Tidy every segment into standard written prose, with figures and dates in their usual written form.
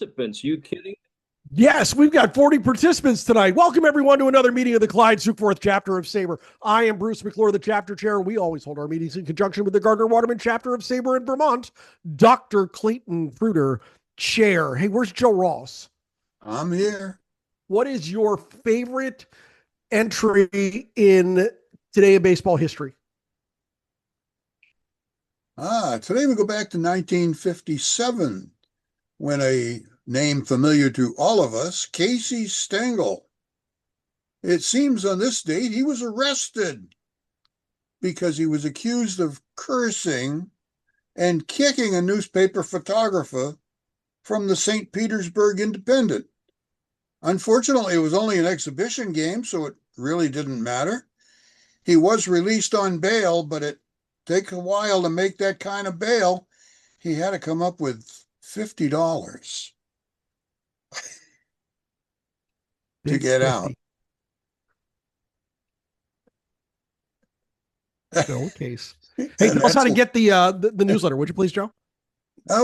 participants. You kidding? Yes, we've got 40 participants tonight. Welcome, everyone, to another meeting of the Clyde Sukeforth chapter of SABR. I am Bruce McClure, the chapter chair. We always hold our meetings in conjunction with the Gardner-Waterman chapter of SABR in Vermont. Dr. Clayton Fruiter, chair. Hey, where's Joe Ross? I'm here. What is your favorite entry in Today in Baseball history? Today we go back to 1957 when a name familiar to all of us, Casey Stengel. It seems on this date he was arrested because he was accused of cursing and kicking a newspaper photographer from the St. Petersburg Independent. Unfortunately, it was only an exhibition game, so it really didn't matter. He was released on bail, but it takes a while to make that kind of bail. He had to come up with $50 to get out. No case. Hey, tell us how to get the newsletter, would you please, Joe?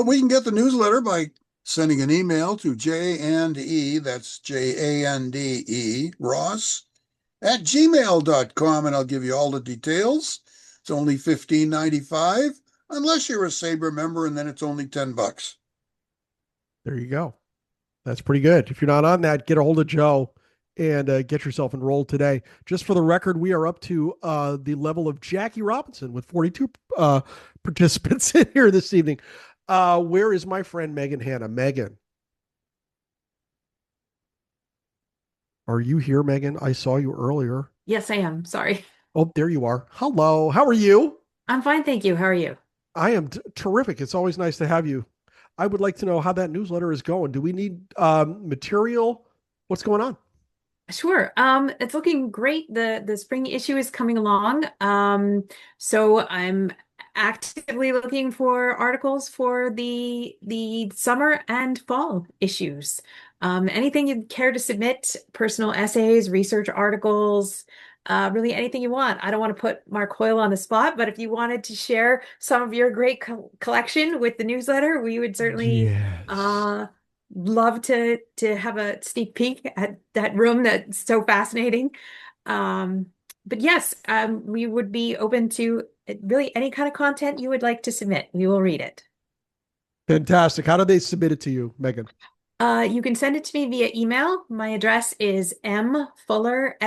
We can get the newsletter by sending an email to J&E, that's Jande, Ross, at gmail.com, and I'll give you all the details. It's only $15.95, unless you're a SABR member, and then it's only $10. There you go. That's pretty good. If you're not on that, get a hold of Joe and get yourself enrolled today. Just for the record, we are up to the level of Jackie Robinson with 42 participants in here this evening. Where is my friend Megan Hanna? Megan. Are you here, Megan? I saw you earlier. Yes, I am. Sorry. Oh, there you are. Hello. How are you? I'm fine, thank you. How are you? I am terrific. It's always nice to have you. I would like to know how that newsletter is going. Do we need material? What's going on? Sure. It's looking great. The spring issue is coming along. So I'm actively looking for articles for the summer and fall issues. Anything you'd care to submit, personal essays, research articles, really anything you want. I don't want to put Mark Hoyle on the spot, but if you wanted to share some of your great collection with the newsletter, we would certainly love to have a sneak peek at that room that's so fascinating. But yes, we would be open to really any kind of content you would like to submit. We will read it. Fantastic. How do they submit it to you, Megan? You can send it to me via email. My address is mfuller, Fuller,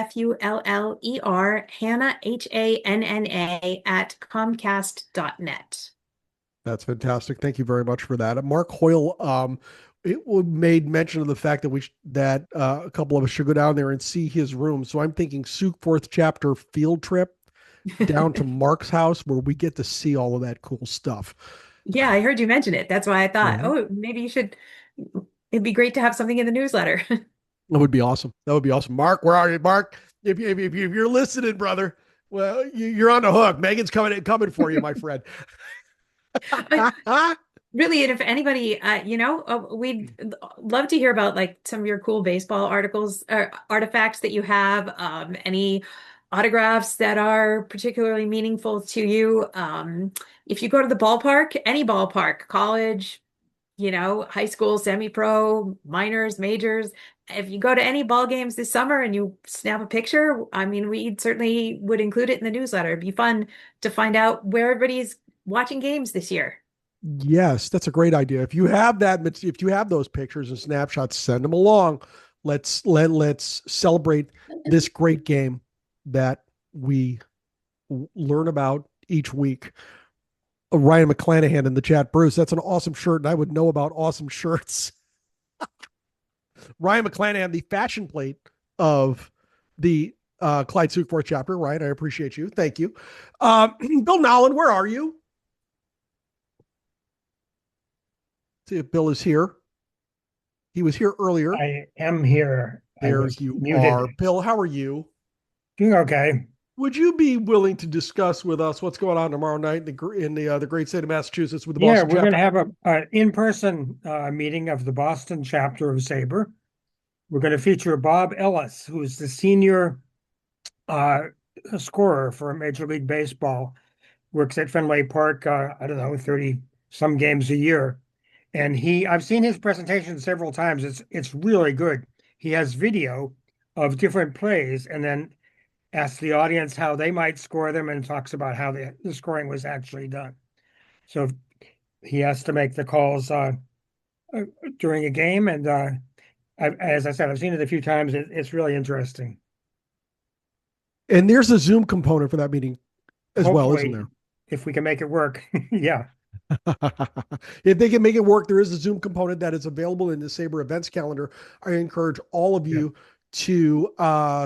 Hanna, Hanna, at comcast.net. That's fantastic. Thank you very much for that. Mark Hoyle, it made mention of the fact that a couple of us should go down there and see his room. So I'm thinking Sukeforth chapter field trip down to Mark's house where we get to see all of that cool stuff. Yeah, I heard you mention it. That's why I thought, oh, maybe you should. It'd be great to have something in the newsletter. That would be awesome. That would be awesome. Mark, where are you, Mark? If you're listening, brother, well, you're on the hook. Megan's coming for you, my friend. Really, and if anybody, we'd love to hear about like some of your cool baseball articles or artifacts that you have, any autographs that are particularly meaningful to you. If you go to the ballpark, any ballpark, college, high school, semi-pro, minors, majors, if you go to any ball games this summer and you snap a picture, I mean, we certainly would include it in the newsletter. It'd be fun to find out where everybody's watching games this year. Yes, that's a great idea. If you have those pictures and snapshots, send them along. Let's celebrate this great game that we learn about each week. Ryan McClanahan in the chat. Bruce, that's an awesome shirt, and I would know about awesome shirts. Ryan McClanahan, the fashion plate of the Clyde Sukeforth chapter. Ryan, I appreciate you. Thank you. Bill Nolan, where are you? See if Bill is here. He was here earlier. I am here. There you are. Bill, how are you? Doing okay. Would you be willing to discuss with us what's going on tomorrow night in the great state of Massachusetts with the Boston chapter? We're going to have an in-person meeting of the Boston chapter of SABR. We're going to feature Bob Ellis, who's the senior scorer for Major League Baseball. Works at Fenway Park, 30 some games a year. And I've seen his presentation several times. It's really good. He has video of different plays and then asks the audience how they might score them and talks about how the scoring was actually done. So he has to make the calls during a game. And as I said, I've seen it a few times. It's really interesting. And there's a Zoom component for that meeting as well, isn't there? If we can make it work. Yeah. If they can make it work, there is a Zoom component that is available in the SABR events calendar. I encourage all of you to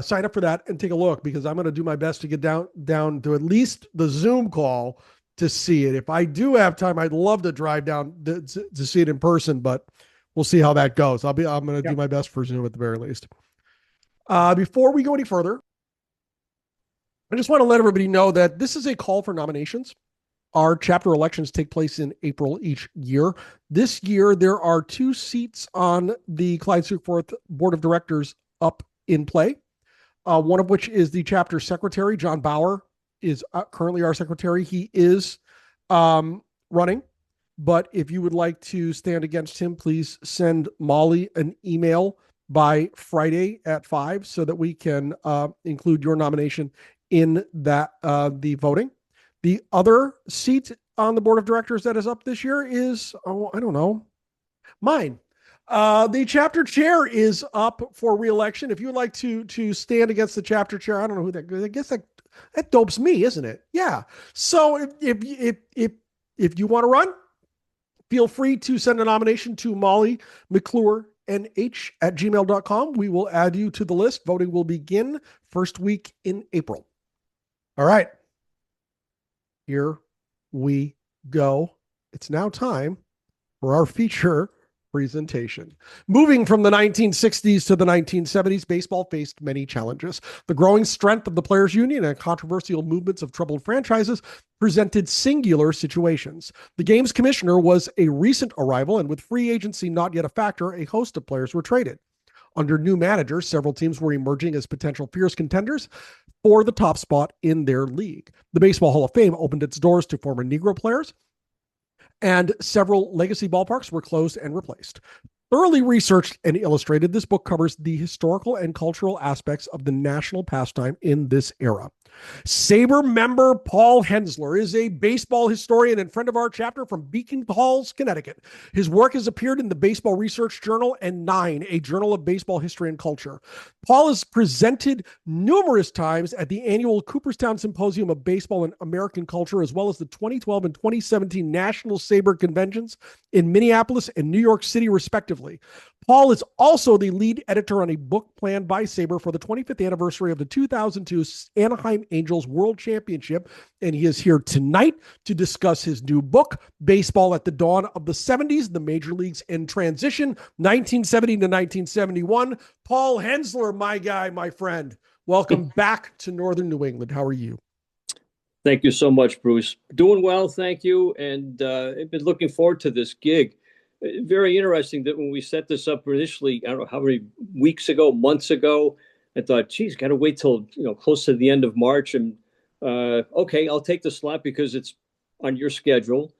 sign up for that and take a look, because I'm going to do my best to get down to at least the Zoom call to see it. If I do have time, I'd love to drive down to see it in person, but we'll see how that goes. I'm going to do my best for Zoom at the very least. Before we go any further, I just want to let everybody know that this is a call for nominations. Our chapter elections take place in April each year. This year, there are 2 seats on the Clyde Sukeforth Board of Directors up in play, one of which is the chapter secretary. John Bauer is currently our secretary. He is running, but if you would like to stand against him, please send Molly an email by Friday at 5 so that we can include your nomination in that the voting. The other seat on the board of directors that is up this year is, I don't know, mine. The chapter chair is up for re-election. If you would like to stand against the chapter chair, I don't know who that. I guess that dopes me, isn't it? Yeah. So if you want to run, feel free to send a nomination to Molly McClure nh@gmail.com. We will add you to the list. Voting will begin first week in April. All right. Here we go. It's now time for our feature presentation. Moving from the 1960s to the 1970s, baseball faced many challenges. The growing strength of the players' union and controversial movements of troubled franchises presented singular situations. The game's commissioner was a recent arrival, and with free agency not yet a factor, a host of players were traded. Under new managers, several teams were emerging as potential fierce contenders for the top spot in their league. The Baseball Hall of Fame opened its doors to former Negro players, and several legacy ballparks were closed and replaced. Thoroughly researched and illustrated, this book covers the historical and cultural aspects of the national pastime in this era. SABR member Paul Hensler is a baseball historian and friend of our chapter from Beacon Falls, Connecticut. His work has appeared in the Baseball Research Journal and Nine, a journal of baseball history and culture. Paul has presented numerous times at the annual Cooperstown Symposium of Baseball and American Culture, as well as the 2012 and 2017 National SABR Conventions in Minneapolis and New York City, respectively. Paul is also the lead editor on a book planned by SABR for the 25th anniversary of the 2002 Anaheim Angels World Championship, and he is here tonight to discuss his new book, Baseball at the Dawn of the 70s, the Major Leagues in Transition, 1970 to 1971. Paul Hensler, my guy, my friend, welcome back to Northern New England. How are you? Thank you so much, Bruce. Doing well, thank you, and I've been looking forward to this gig. Very interesting that when we set this up initially, I don't know how many weeks ago, months ago, I thought, geez, got to wait till close to the end of March, and okay, I'll take the slot because it's on your schedule.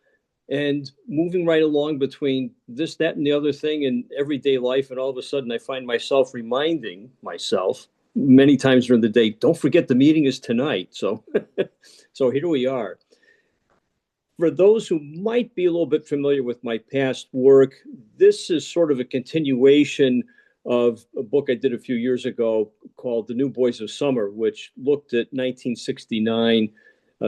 And moving right along between this, that, and the other thing in everyday life, and all of a sudden I find myself reminding myself many times during the day, don't forget the meeting is tonight. So, so here we are. For those who might be a little bit familiar with my past work, this is sort of a continuation of a book I did a few years ago called The New Boys of Summer, which looked at 1969,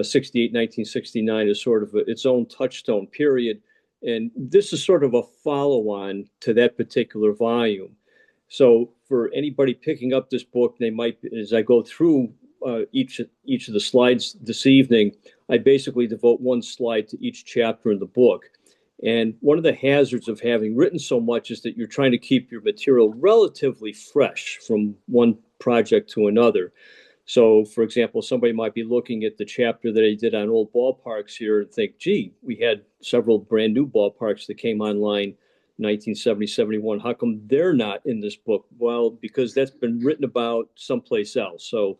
68, 1969 as sort of its own touchstone period. And this is sort of a follow-on to that particular volume. So for anybody picking up this book, they might, as I go through each of the slides this evening, I basically devote one slide to each chapter in the book. And one of the hazards of having written so much is that you're trying to keep your material relatively fresh from one project to another. So, for example, somebody might be looking at the chapter that I did on old ballparks here and think, gee, we had several brand new ballparks that came online 1970, 71. How come they're not in this book? Well, because that's been written about someplace else. So,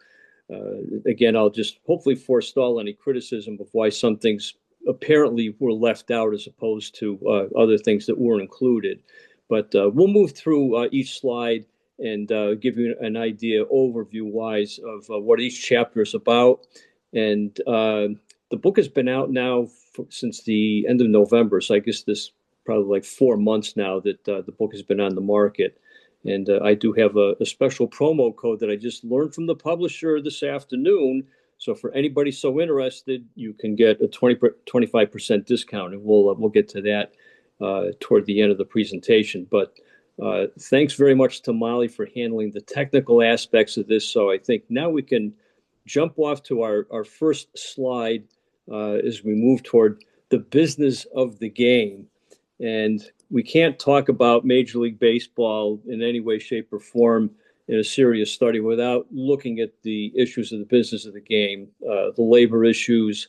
again, I'll just hopefully forestall any criticism of why some things apparently were left out as opposed to other things that weren't included. But we'll move through each slide and give you an idea overview-wise of what each chapter is about. And the book has been out now since the end of November, so I guess this probably like 4 months now that the book has been on the market. And I do have a special promo code that I just learned from the publisher this afternoon. So for anybody so interested, you can get a 25% discount, and we'll get to that toward the end of the presentation. But thanks very much to Molly for handling the technical aspects of this. So I think now we can jump off to our first slide as we move toward the business of the game. And we can't talk about Major League Baseball in any way, shape, or form in a serious study without looking at the issues of the business of the game, the labor issues,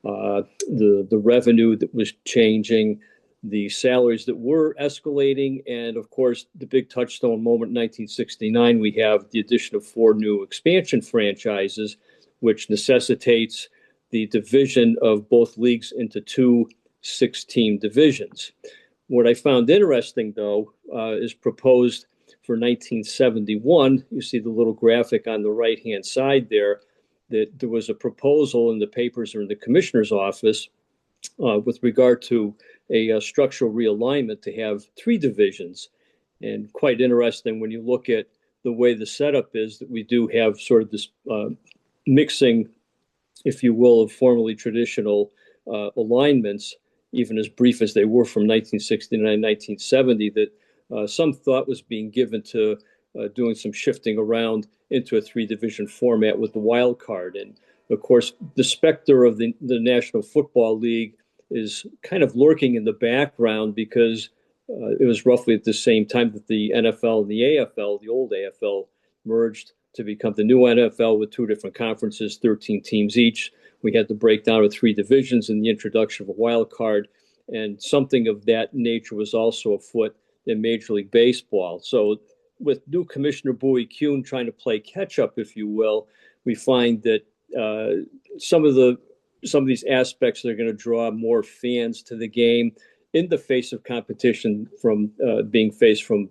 the revenue that was changing, the salaries that were escalating, and of course, the big touchstone moment in 1969, we have the addition of 4 new expansion franchises, which necessitates the division of both leagues into 2 6-team divisions. What I found interesting, though, is proposed for 1971. You see the little graphic on the right-hand side there, that there was a proposal in the papers or in the commissioner's office with regard to a structural realignment to have 3 divisions. And quite interesting when you look at the way the setup is, that we do have sort of this mixing, if you will, of formerly traditional alignments, even as brief as they were from 1969 to 1970, that some thought was being given to doing some shifting around into a 3-division format with the wild card. And of course, the specter of the National Football League is kind of lurking in the background, because it was roughly at the same time that the NFL and the AFL, the old AFL, merged to become the new NFL with 2 different conferences, 13 teams each. We had the breakdown of 3 divisions and the introduction of a wild card, and something of that nature was also afoot in Major League Baseball. So with new Commissioner Bowie Kuhn trying to play catch up, if you will, we find that some of these aspects are going to draw more fans to the game in the face of competition from being faced from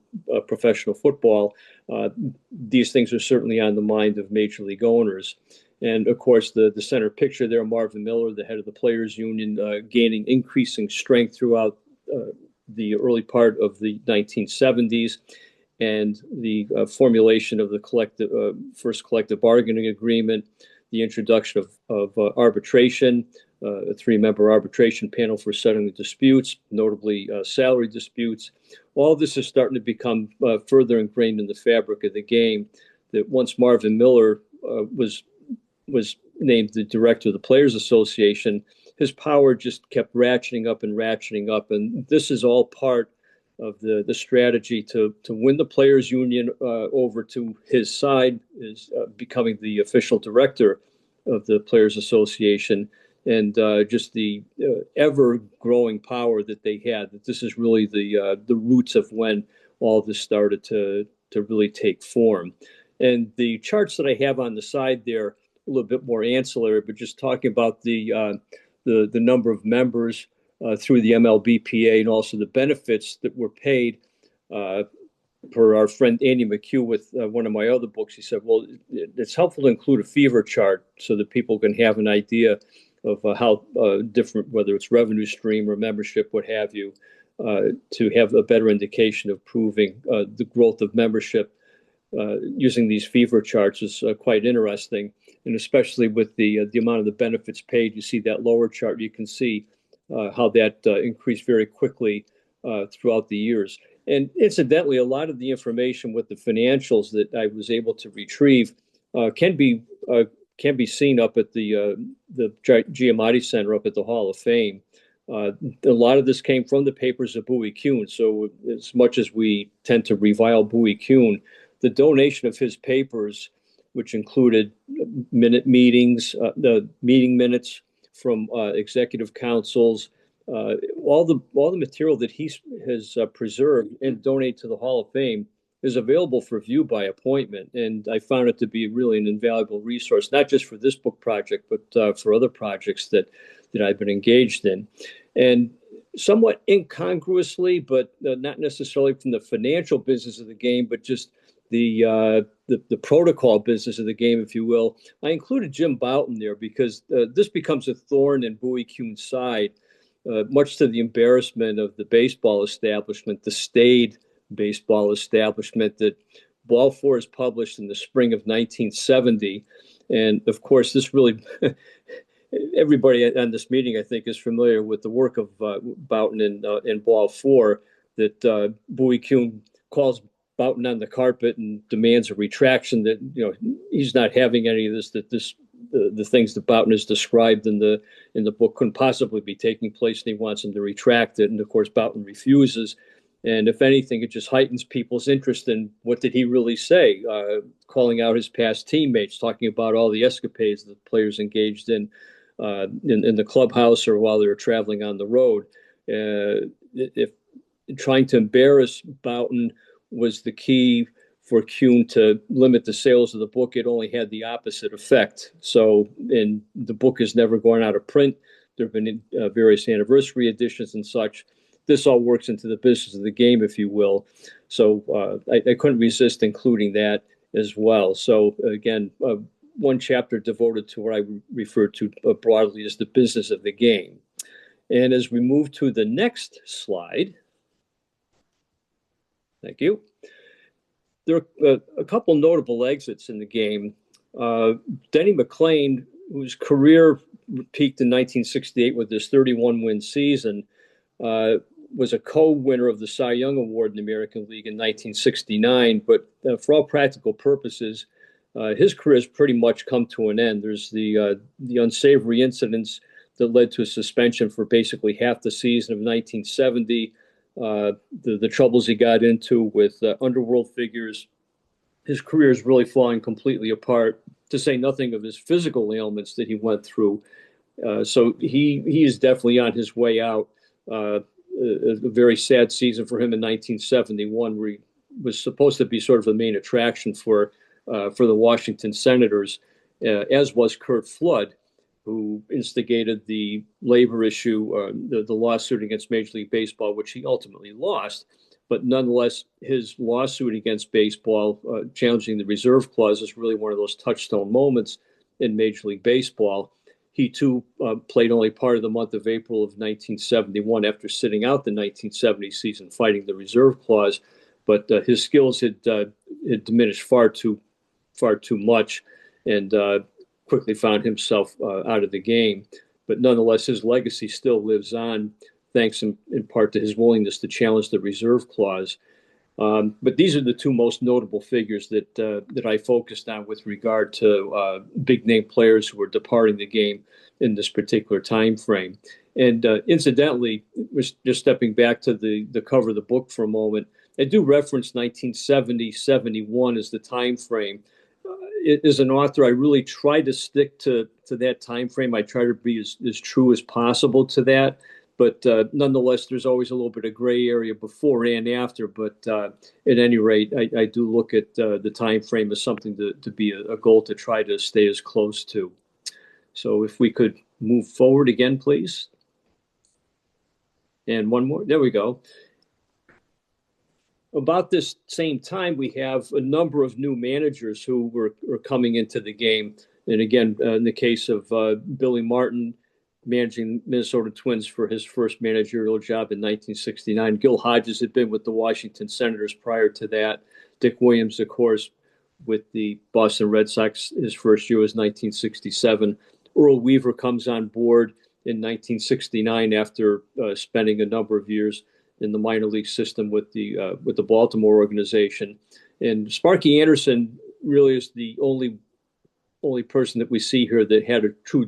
professional football. These things are certainly on the mind of Major League owners. And of course, the center picture there, Marvin Miller, the head of the Players Union, gaining increasing strength throughout the early part of the 1970s, and the formulation of the first collective bargaining agreement, the introduction of arbitration, a 3-member arbitration panel for settling the disputes, notably salary disputes. All this is starting to become further ingrained in the fabric of the game, that once Marvin Miller was named the director of the Players Association, his power just kept ratcheting up and ratcheting up. And this is all part of the strategy to win the Players Union over to his side, is becoming the official director of the Players Association, and just the ever-growing power that they had. That this is really the roots of when all this started to really take form. And the charts that I have on the side there, a little bit more ancillary, but just talking about the number of members through the MLBPA, and also the benefits that were paid. Per our friend Andy McHugh with one of my other books, he said, well, it's helpful to include a fever chart so that people can have an idea of how different, whether it's revenue stream or membership, what have you, to have a better indication of proving the growth of membership. Using these fever charts is quite interesting, and especially with the amount of the benefits paid. You see that lower chart, you can see how that increased very quickly throughout the years. And incidentally, a lot of the information with the financials that I was able to retrieve can be seen up at the Giamatti Center up at the Hall of Fame. A lot of this came from the papers of Bowie Kuhn. So as much as we tend to revile Bowie Kuhn, the donation of his papers, which included meetings, the meeting minutes from executive councils, all the material that he has preserved and donated to the Hall of Fame, is available for view by appointment. And I found it to be really an invaluable resource, not just for this book project, but for other projects that that I've been engaged in. And somewhat incongruously, but not necessarily from the financial business of the game, but just the protocol business of the game, if you will, I included Jim Bouton there because this becomes a thorn in Bowie Kuhn's side, much to the embarrassment of the baseball establishment, the staid baseball establishment that Ball 4 is published in the spring of 1970. And of course, this really, everybody on this meeting, I think, is familiar with the work of Bouton in Ball 4, that Bowie Kuhn calls Bouton on the carpet and demands a retraction, that he's not having any of this, that the things that Bouton has described in the book couldn't possibly be taking place, and he wants him to retract it. And of course, Bouton refuses. And if anything, it just heightens people's interest in what did he really say, calling out his past teammates, talking about all the escapades that players engaged in the clubhouse or while they were traveling on the road. If trying to embarrass Bouton was the key for Kuhn to limit the sales of the book, it only had the opposite effect. So, and the book has never gone out of print. There have been various anniversary editions and such. This all works into the business of the game, if you will. So I couldn't resist including that as well. So again, one chapter devoted to what I refer to broadly as the business of the game. And as we move to the next slide, thank you. There are a couple notable exits in the game. Denny McLain, whose career peaked in 1968 with his 31-win season, was a co-winner of the Cy Young Award in the American League in 1969. But for all practical purposes, his career has pretty much come to an end. There's the unsavory incidents that led to a suspension for basically half the season of 1970. The troubles he got into with underworld figures. His career is really falling completely apart, to say nothing of his physical ailments that he went through. So he is definitely on his way out. A very sad season for him in 1971, where he was supposed to be sort of the main attraction for the Washington Senators, as was Curt Flood, who instigated the labor issue, the lawsuit against Major League Baseball, which he ultimately lost. But nonetheless, his lawsuit against baseball, challenging the reserve clause, is really one of those touchstone moments in Major League Baseball. He, too, played only part of the month of April of 1971 after sitting out the 1970 season fighting the reserve clause. But his skills had diminished far too much, and quickly found himself out of the game. But nonetheless, his legacy still lives on, thanks in part to his willingness to challenge the reserve clause. But these are the two most notable figures that I focused on with regard to big name players who are departing the game in this particular time frame. And incidentally, just stepping back to the cover of the book for a moment, I do reference 1970-71 as the time frame. As an author, I really try to stick to that time frame. I try to be as true as possible to that. But nonetheless, there's always a little bit of gray area before and after. But at any rate, I do look at the time frame as something to be a goal to try to stay as close to. So if we could move forward again, please. And one more. There we go. About this same time, we have a number of new managers who were coming into the game. And again, in the case of Billy Martin, managing Minnesota Twins for his first managerial job in 1969. Gil Hodges had been with the Washington Senators prior to that. Dick Williams, of course, with the Boston Red Sox, his first year was 1967. Earl Weaver comes on board in 1969 after spending a number of years in the minor league system with the Baltimore organization. And Sparky Anderson really is the only person that we see here that had a true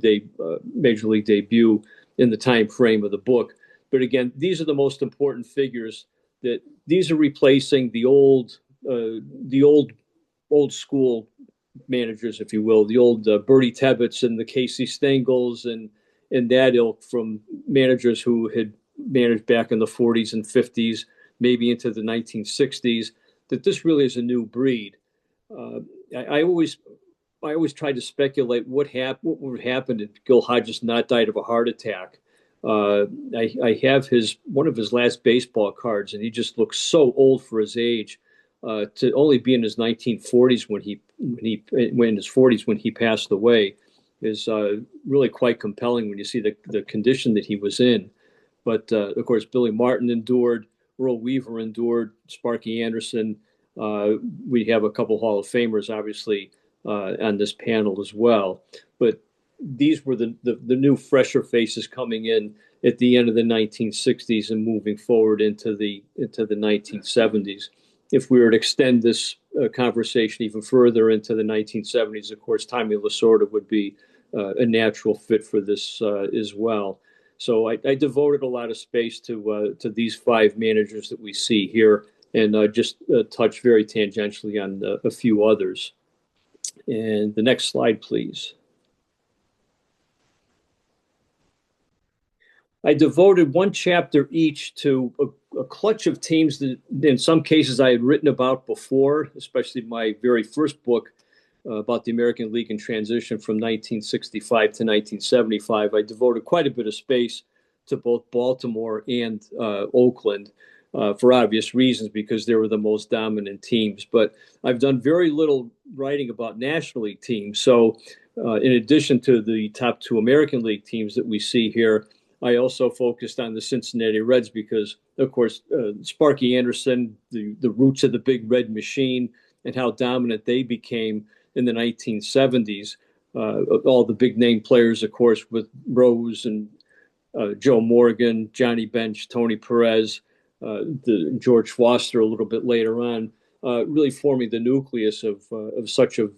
major league debut in the time frame of the book. But again, these are the most important figures. That these are replacing the old school managers, if you will, the old Bertie Tebbetts and the Casey Stengels and that ilk, from managers who had managed back in the 40s and 50s, maybe into the 1960s. That this really is a new breed. I always I always tried to speculate what would happen if Gil Hodges not died of a heart attack. I have one of his last baseball cards, and he just looks so old for his age. To only be in his 1940s when in his 40s when he passed away is really quite compelling when you see the condition that he was in. But of course, Billy Martin endured, Earl Weaver endured, Sparky Anderson. We have a couple Hall of Famers, obviously, on this panel as well. But these were the new, fresher faces coming in at the end of the 1960s and moving forward into the 1970s. If we were to extend this conversation even further into the 1970s, of course, Tommy Lasorda would be a natural fit for this as well. So I devoted a lot of space to these five managers that we see here, and just touch very tangentially on a few others. And the next slide, please. I devoted one chapter each to a clutch of teams that in some cases I had written about before, especially my very first book about the American League in transition from 1965 to 1975. I devoted quite a bit of space to both Baltimore and Oakland for obvious reasons, because they were the most dominant teams. But I've done very little writing about National League teams. So in addition to the top two American League teams that we see here, I also focused on the Cincinnati Reds because, of course, Sparky Anderson, the roots of the Big Red Machine, and how dominant they became in the 1970s. All the big name players, of course, with Rose and Joe Morgan, Johnny Bench, Tony Perez, the George Foster a little bit later on, really forming the nucleus of such a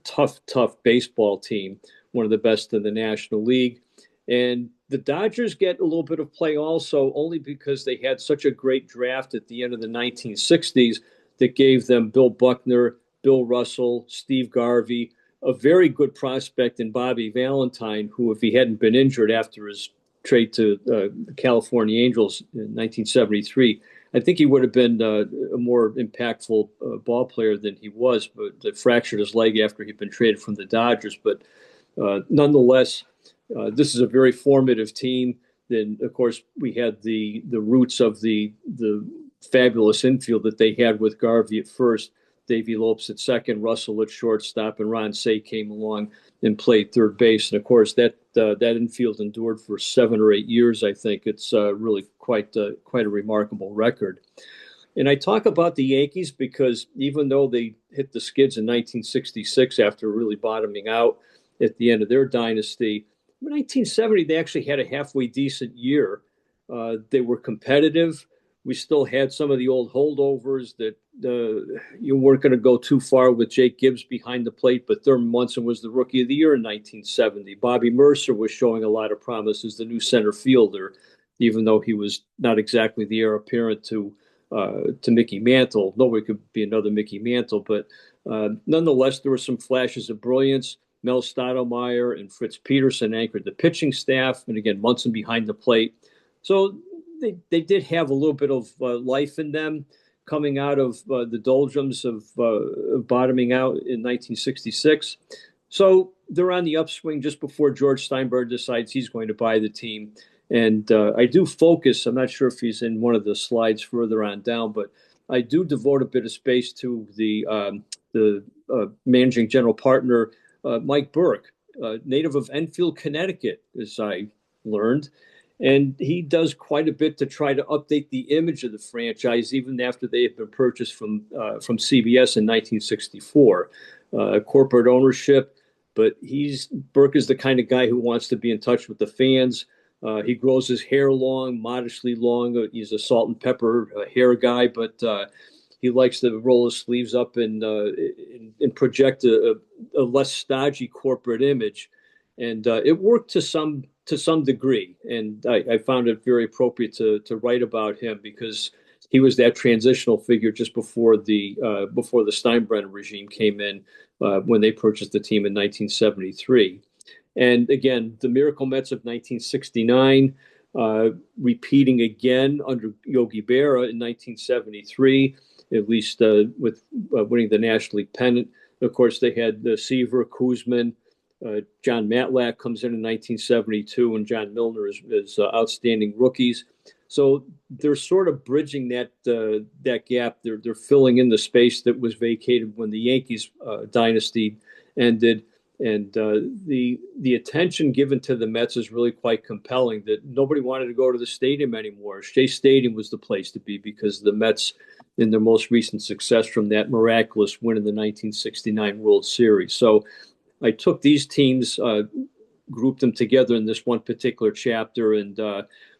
tough baseball team, one of the best in the National League. And the Dodgers get a little bit of play also, only because they had such a great draft at the end of the 1960s that gave them Bill Buckner, Bill Russell, Steve Garvey, a very good prospect in Bobby Valentine, who, if he hadn't been injured after his trade to the California Angels in 1973, I think he would have been a more impactful ball player than he was, but fractured his leg after he'd been traded from the Dodgers. But nonetheless, this is a very formative team. Then, of course, we had the roots of the fabulous infield that they had with Garvey at first, Davey Lopes at second, Russell at shortstop, and Ron Say came along and played third base. And of course, that infield endured for 7 or 8 years. I think it's really quite a remarkable record. And I talk about the Yankees because even though they hit the skids in 1966 after really bottoming out at the end of their dynasty, in 1970 they actually had a halfway decent year. They were competitive. We still had some of the old holdovers that you weren't going to go too far with Jake Gibbs behind the plate, but Thurman Munson was the Rookie of the Year in 1970. Bobby Mercer was showing a lot of promise as the new center fielder, even though he was not exactly the heir apparent to Mickey Mantle. Nobody could be another Mickey Mantle, but nonetheless, there were some flashes of brilliance. Mel Stottlemyre and Fritz Peterson anchored the pitching staff, and again, Munson behind the plate. So they did have a little bit of life in them coming out of the doldrums of bottoming out in 1966. So they're on the upswing just before George Steinbrenner decides he's going to buy the team. And I do focus, I'm not sure if he's in one of the slides further on down, but I do devote a bit of space to the managing general partner, Mike Burke, native of Enfield, Connecticut, as I learned. And he does quite a bit to try to update the image of the franchise, even after they had been purchased from CBS in 1964. Corporate ownership, but Burke is the kind of guy who wants to be in touch with the fans. He grows his hair long, modestly long. He's a salt and pepper hair guy, but he likes to roll his sleeves up and project a less stodgy corporate image. And it worked to some degree. And I found it very appropriate to write about him because he was that transitional figure just before the Steinbrenner regime came in when they purchased the team in 1973. And again, the Miracle Mets of 1969, repeating again under Yogi Berra in 1973, at least with winning the National League pennant. Of course, they had Seaver, Kuzman, John Matlack comes in 1972, and John Milner is outstanding rookies. So they're sort of bridging that gap. They're filling in the space that was vacated when the Yankees dynasty ended. And the attention given to the Mets is really quite compelling, that nobody wanted to go to the stadium anymore. Shea Stadium was the place to be because the Mets, in their most recent success from that miraculous win in the 1969 World Series. So I took these teams, grouped them together in this one particular chapter, and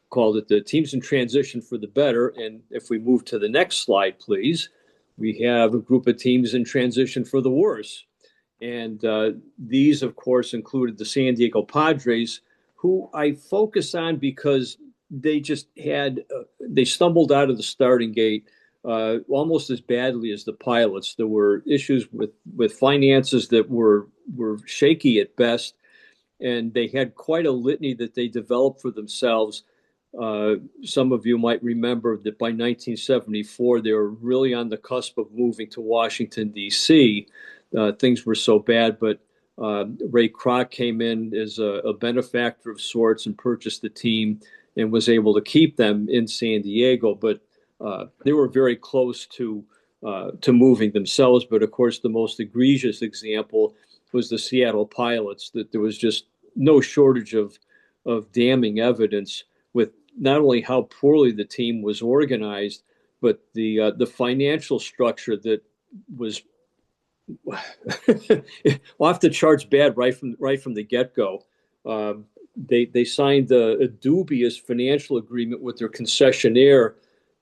called it the Teams in Transition for the Better. And if we move to the next slide, please, we have a group of teams in transition for the worse. And these, of course, included the San Diego Padres, who I focus on because they just had, they stumbled out of the starting gate almost as badly as the Pilots. There were issues with finances that were shaky at best, and they had quite a litany that they developed for themselves. Some of you might remember that by 1974, they were really on the cusp of moving to Washington, D.C. Things were so bad, but Ray Kroc came in as a benefactor of sorts and purchased the team and was able to keep them in San Diego. But they were very close to moving themselves. But of course, the most egregious example was the Seattle Pilots, that there was just no shortage of damning evidence with not only how poorly the team was organized, but the financial structure that was off the charts bad right from the get-go. They signed a dubious financial agreement with their concessionaire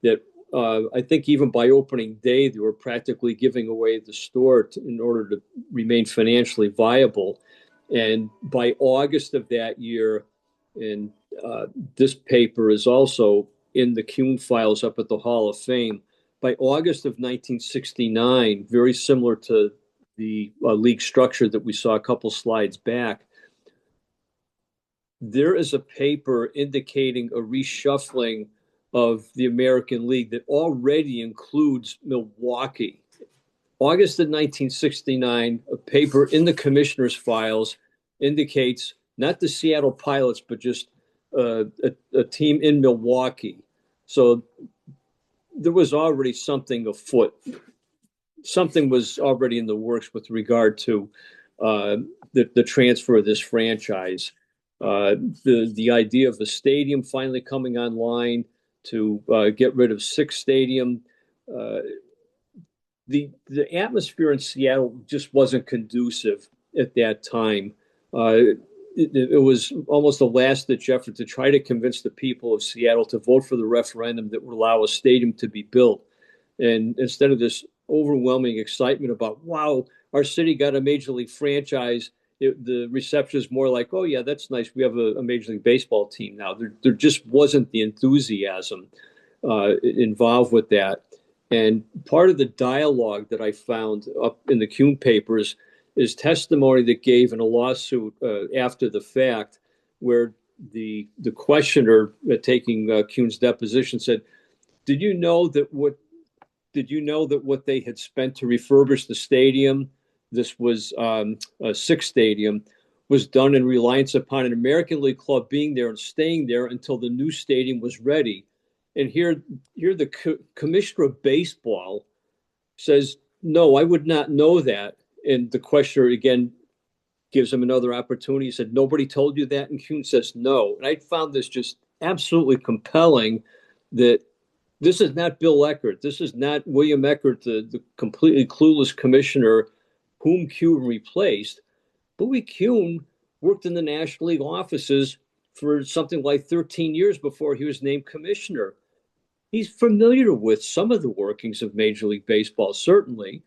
that I think even by opening day, they were practically giving away the store in order to remain financially viable. And by August of that year, and this paper is also in the Kuhn files up at the Hall of Fame, by August of 1969, very similar to the league structure that we saw a couple slides back, there is a paper indicating a reshuffling of the American League that already includes Milwaukee. August of 1969, a paper in the commissioner's files indicates not the Seattle Pilots, but just a team in Milwaukee. So there was already something afoot. Something was already in the works with regard to the transfer of this franchise. The idea of a stadium finally coming online to get rid of Sick's Stadium. The atmosphere in Seattle just wasn't conducive at that time. It was almost a last-ditch effort to try to convince the people of Seattle to vote for the referendum that would allow a stadium to be built. And instead of this overwhelming excitement about, wow, our city got a major league franchise, the reception is more like, oh, yeah, that's nice. We have a Major League Baseball team now. There just wasn't the enthusiasm involved with that. And part of the dialogue that I found up in the Kuhn papers is testimony that gave in a lawsuit after the fact, where the questioner taking Kuhn's deposition said, did you know that what they had spent to refurbish the stadium, this was a Sick's Stadium, was done in reliance upon an American League club being there and staying there until the new stadium was ready? And here the commissioner of baseball says, no, I would not know that. And the questioner again gives him another opportunity. He said, nobody told you that? And Kuhn says, no. And I found this just absolutely compelling, that this is not Bill Eckert. This is not William Eckert, the completely clueless commissioner whom Kuhn replaced. Bowie Kuhn worked in the National League offices for something like 13 years before he was named commissioner. He's familiar with some of the workings of Major League Baseball, certainly.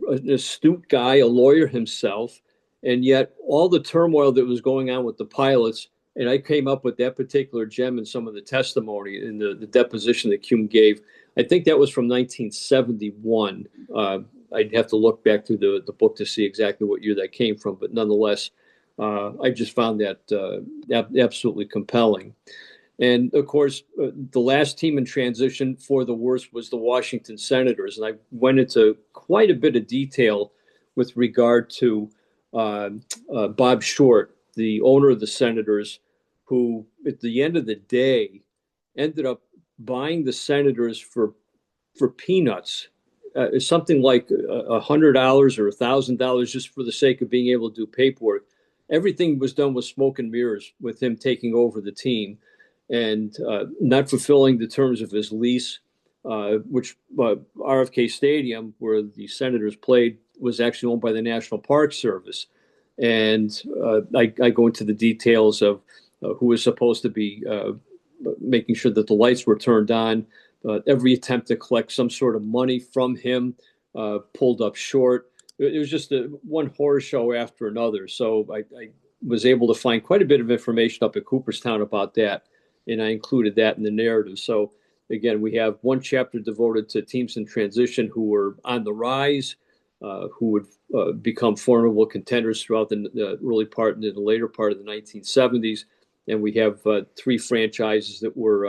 An astute guy, a lawyer himself, and yet all the turmoil that was going on with the Pilots, and I came up with that particular gem in some of the testimony in the deposition that Kuhn gave. I think that was from 1971. I'd have to look back through the book to see exactly what year that came from, but nonetheless, I just found that absolutely compelling. And of course, the last team in transition for the worst was the Washington Senators. And I went into quite a bit of detail with regard to Bob Short, the owner of the Senators, who at the end of the day ended up buying the Senators for peanuts, something like $100 or $1,000 just for the sake of being able to do paperwork. Everything was done with smoke and mirrors with him taking over the team and not fulfilling the terms of his lease, which RFK Stadium, where the Senators played, was actually owned by the National Park Service. And I go into the details of who was supposed to be making sure that the lights were turned on. Every attempt to collect some sort of money from him pulled up short. It was just one horror show after another. So I was able to find quite a bit of information up at Cooperstown about that, and I included that in the narrative. So again, we have one chapter devoted to teams in transition who were on the rise, who would become formidable contenders throughout the early part and the later part of the 1970s. And we have three franchises that were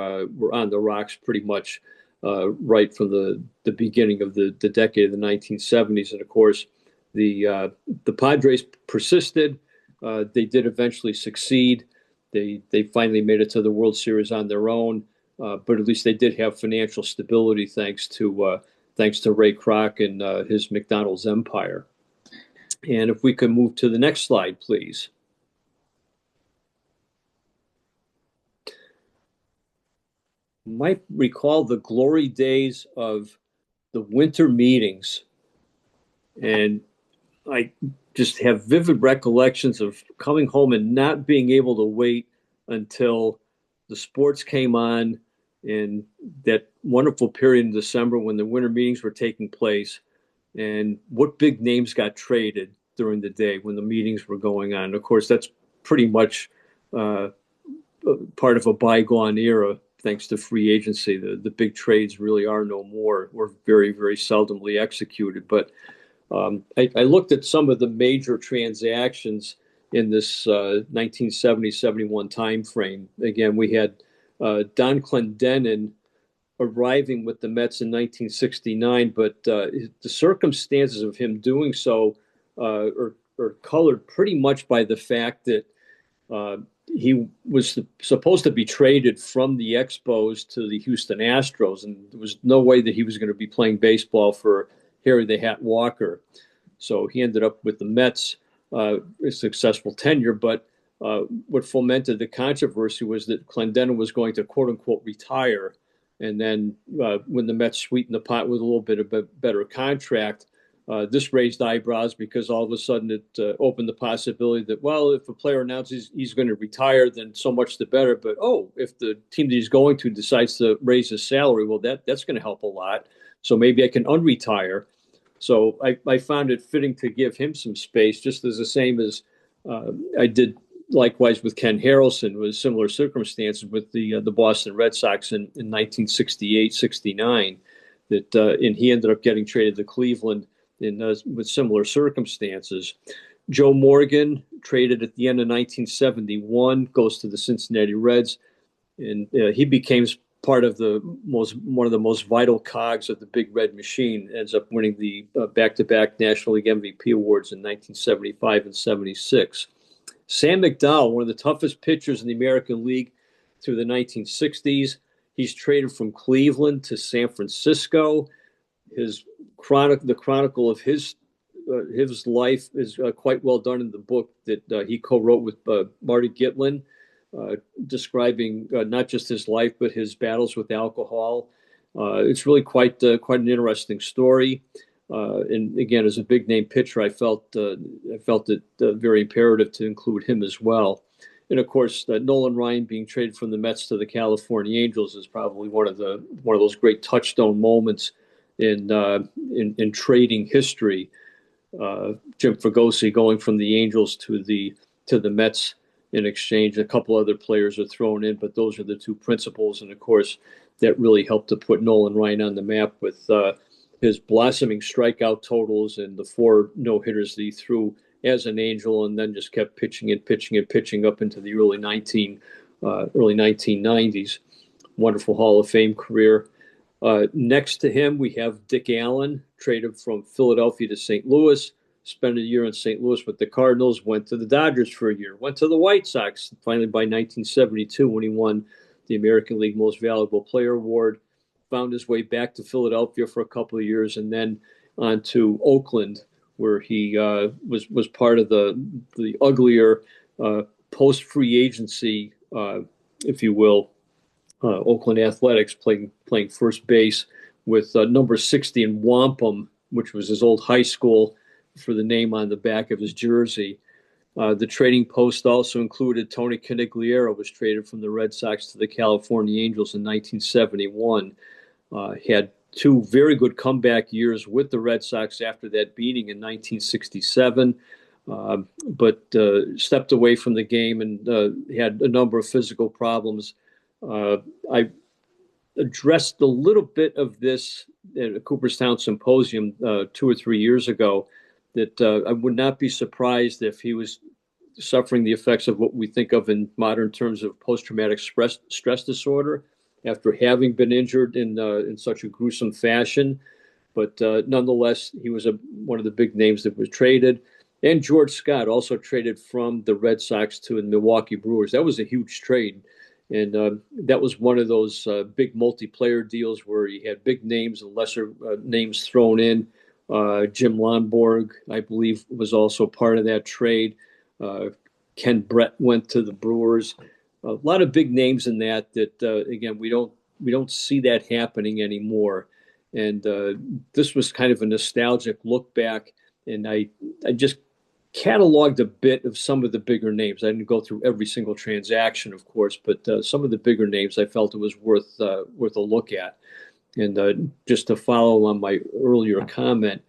on the rocks pretty much right from the beginning of the decade of the 1970s. And of course, the Padres persisted. They did eventually succeed. They finally made it to the World Series on their own, but at least they did have financial stability thanks to Ray Kroc and his McDonald's empire. And if we could move to the next slide, please. Might recall the glory days of the winter meetings. And I just have vivid recollections of coming home and not being able to wait until the sports came on in that wonderful period in December when the winter meetings were taking place, and what big names got traded during the day when the meetings were going on. Of course, that's pretty much part of a bygone era. Thanks to free agency, the big trades really are no more, or very, very seldomly executed. But I looked at some of the major transactions in this 1970-71 time frame. Again, we had Don Clendenin arriving with the Mets in 1969, but the circumstances of him doing so are colored pretty much by the fact that he was supposed to be traded from the Expos to the Houston Astros, and there was no way that he was going to be playing baseball for Harry the Hat Walker. So he ended up with the Mets, a successful tenure, but what fomented the controversy was that Clendenin was going to quote-unquote retire, and then when the Mets sweetened the pot with a little bit of a better contract, this raised eyebrows because all of a sudden it opened the possibility that, well, if a player announces he's going to retire, then so much the better. But, if the team that he's going to decides to raise his salary, well, that's going to help a lot. So maybe I can unretire. So I found it fitting to give him some space, just as the same as I did likewise with Ken Harrelson, with similar circumstances with the Boston Red Sox in 1968-69, and he ended up getting traded to Cleveland with similar circumstances. Joe Morgan, traded at the end of 1971, goes to the Cincinnati Reds, and he became part of one of the most vital cogs of the Big Red Machine. Ends up winning the back-to-back National League MVP awards in 1975 and 76. Sam McDowell, one of the toughest pitchers in the American League through the 1960s. He's traded from Cleveland to San Francisco. The chronicle of his life is quite well done in the book that he co-wrote with Marty Gitlin, describing not just his life but his battles with alcohol. It's really quite an interesting story. And again, as a big name pitcher, I felt it very imperative to include him as well. And of course, Nolan Ryan being traded from the Mets to the California Angels is probably one of those great touchstone moments in trading history. Jim Fregosi going from the Angels to the Mets in exchange. A couple other players are thrown in, but those are the two principals. And of course, that really helped to put Nolan Ryan on the map with his blossoming strikeout totals and the 4 no-hitters that he threw as an Angel, and then just kept pitching up into the early 1990s. Wonderful Hall of Fame career. Next to him, we have Dick Allen, traded from Philadelphia to St. Louis. spent a year in St. Louis with the Cardinals, went to the Dodgers for a year, went to the White Sox, finally by 1972 when he won the American League Most Valuable Player Award, found his way back to Philadelphia for a couple of years, and then on to Oakland, where he was part of the uglier post-free agency, if you will, Oakland Athletics, playing first base with number 60 in Wampum, which was his old high school, for the name on the back of his jersey. The trading post also included Tony Conigliaro, was traded from the Red Sox to the California Angels in 1971. Had two very good comeback years with the Red Sox after that beating in 1967, but stepped away from the game and had a number of physical problems. I addressed a little bit of this at a Cooperstown Symposium 2 or 3 years ago, that I would not be surprised if he was suffering the effects of what we think of in modern terms of post-traumatic stress disorder after having been injured in such a gruesome fashion. But nonetheless, he was one of the big names that was traded. And George Scott also traded from the Red Sox to the Milwaukee Brewers. That was a huge trade. And that was one of those big multiplayer deals where you had big names and lesser names thrown in. Jim Lonborg, I believe, was also part of that trade. Ken Brett went to the Brewers. A lot of big names in that again, we don't see that happening anymore. And this was kind of a nostalgic look back. And I just cataloged a bit of some of the bigger names. I didn't go through every single transaction, of course, but some of the bigger names I felt it was worth a look at. And just to follow on my earlier comment,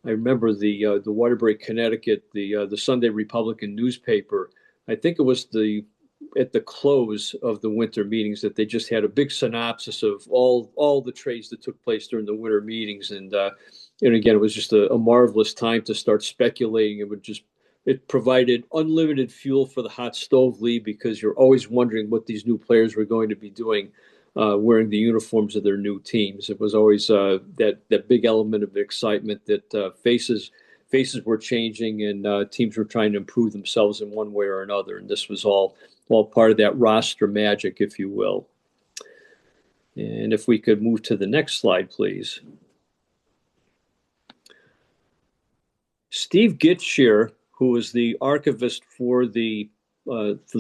I remember the Waterbury, Connecticut, the Sunday Republican newspaper. I think it was at the close of the winter meetings that they just had a big synopsis of all the trades that took place during the winter meetings. And again, it was just a marvelous time to start speculating. It provided unlimited fuel for the hot stove lead, because you're always wondering what these new players were going to be doing, wearing the uniforms of their new teams. It was always that big element of excitement that faces were changing and teams were trying to improve themselves in one way or another. And this was all part of that roster magic, if you will. And if we could move to the next slide, please. Steve Gitshire, who was the archivist for the